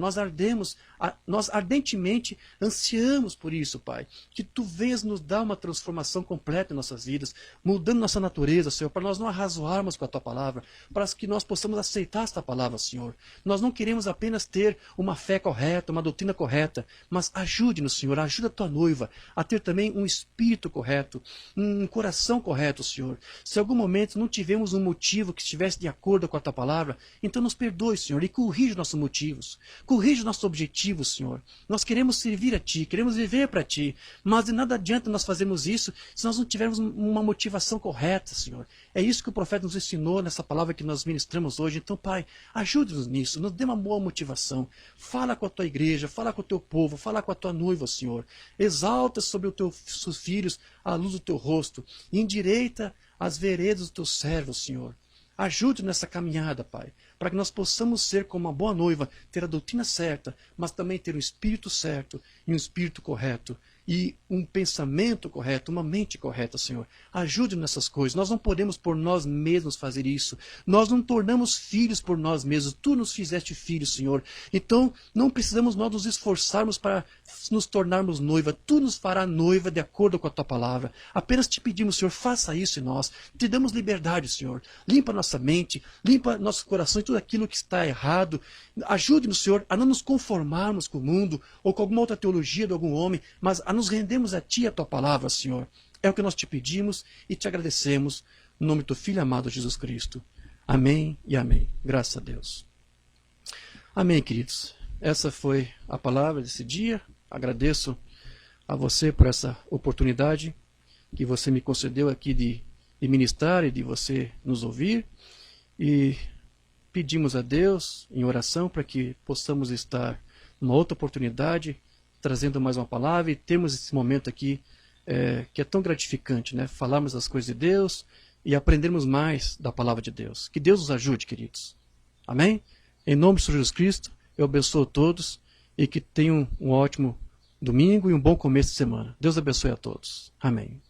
Nós ardentemente ansiamos por isso, Pai. Que Tu venhas nos dar uma transformação completa em nossas vidas, mudando nossa natureza, Senhor, para nós não arrazoarmos com a Tua palavra, para que nós possamos aceitar esta palavra, Senhor. Nós não queremos apenas ter uma fé correta, uma doutrina correta, mas ajude-nos, Senhor, ajuda a Tua noiva a ter também um espírito correto, um coração correto, Senhor. Se em algum momento não tivemos um motivo que estivesse de acordo com a Tua palavra, então nos perdoe, Senhor, e corrija nossos motivos, corrija nossos objetivos, Senhor. Nós queremos servir a Ti, queremos viver para Ti, mas de nada adianta nós fazermos isso se nós não tivermos uma motivação correta, Senhor. É isso que o profeta nos ensinou nessa palavra que nós ministramos hoje. Então, Pai, ajude-nos nisso, nos dê uma boa motivação. Fala com a Tua igreja, fala com o Teu povo, fala com a Tua noiva, Senhor. Exalta sobre os Teus filhos a luz do Teu rosto e endireita as veredas dos Teus servos, Senhor. Ajude nessa caminhada, Pai, para que nós possamos ser como uma boa noiva, ter a doutrina certa, mas também ter o espírito certo e um espírito correto. E um pensamento correto, uma mente correta, Senhor. Ajude-nos nessas coisas. Nós não podemos por nós mesmos fazer isso. Nós não tornamos filhos por nós mesmos. Tu nos fizeste filhos, Senhor. Então, não precisamos nós nos esforçarmos para nos tornarmos noiva. Tu nos fará noiva de acordo com a Tua palavra. Apenas te pedimos, Senhor, faça isso em nós. Te damos liberdade, Senhor. Limpa nossa mente, limpa nosso coração e tudo aquilo que está errado. Ajude-nos, Senhor, a não nos conformarmos com o mundo ou com alguma outra teologia de algum homem, mas a nos rendemos a Ti e a Tua palavra, Senhor. É o que nós te pedimos e te agradecemos, no nome do Teu Filho amado Jesus Cristo. Amém e amém. Graças a Deus. Amém, queridos. Essa foi a palavra desse dia. Agradeço a você por essa oportunidade que você me concedeu aqui de ministrar e de você nos ouvir. E pedimos a Deus em oração para que possamos estar numa outra oportunidade trazendo mais uma palavra e termos esse momento aqui que é tão gratificante, né? Falarmos das coisas de Deus e aprendermos mais da palavra de Deus. Que Deus nos ajude, queridos. Amém? Em nome de Jesus Cristo, eu abençoo todos e que tenham um ótimo domingo e um bom começo de semana. Deus abençoe a todos. Amém.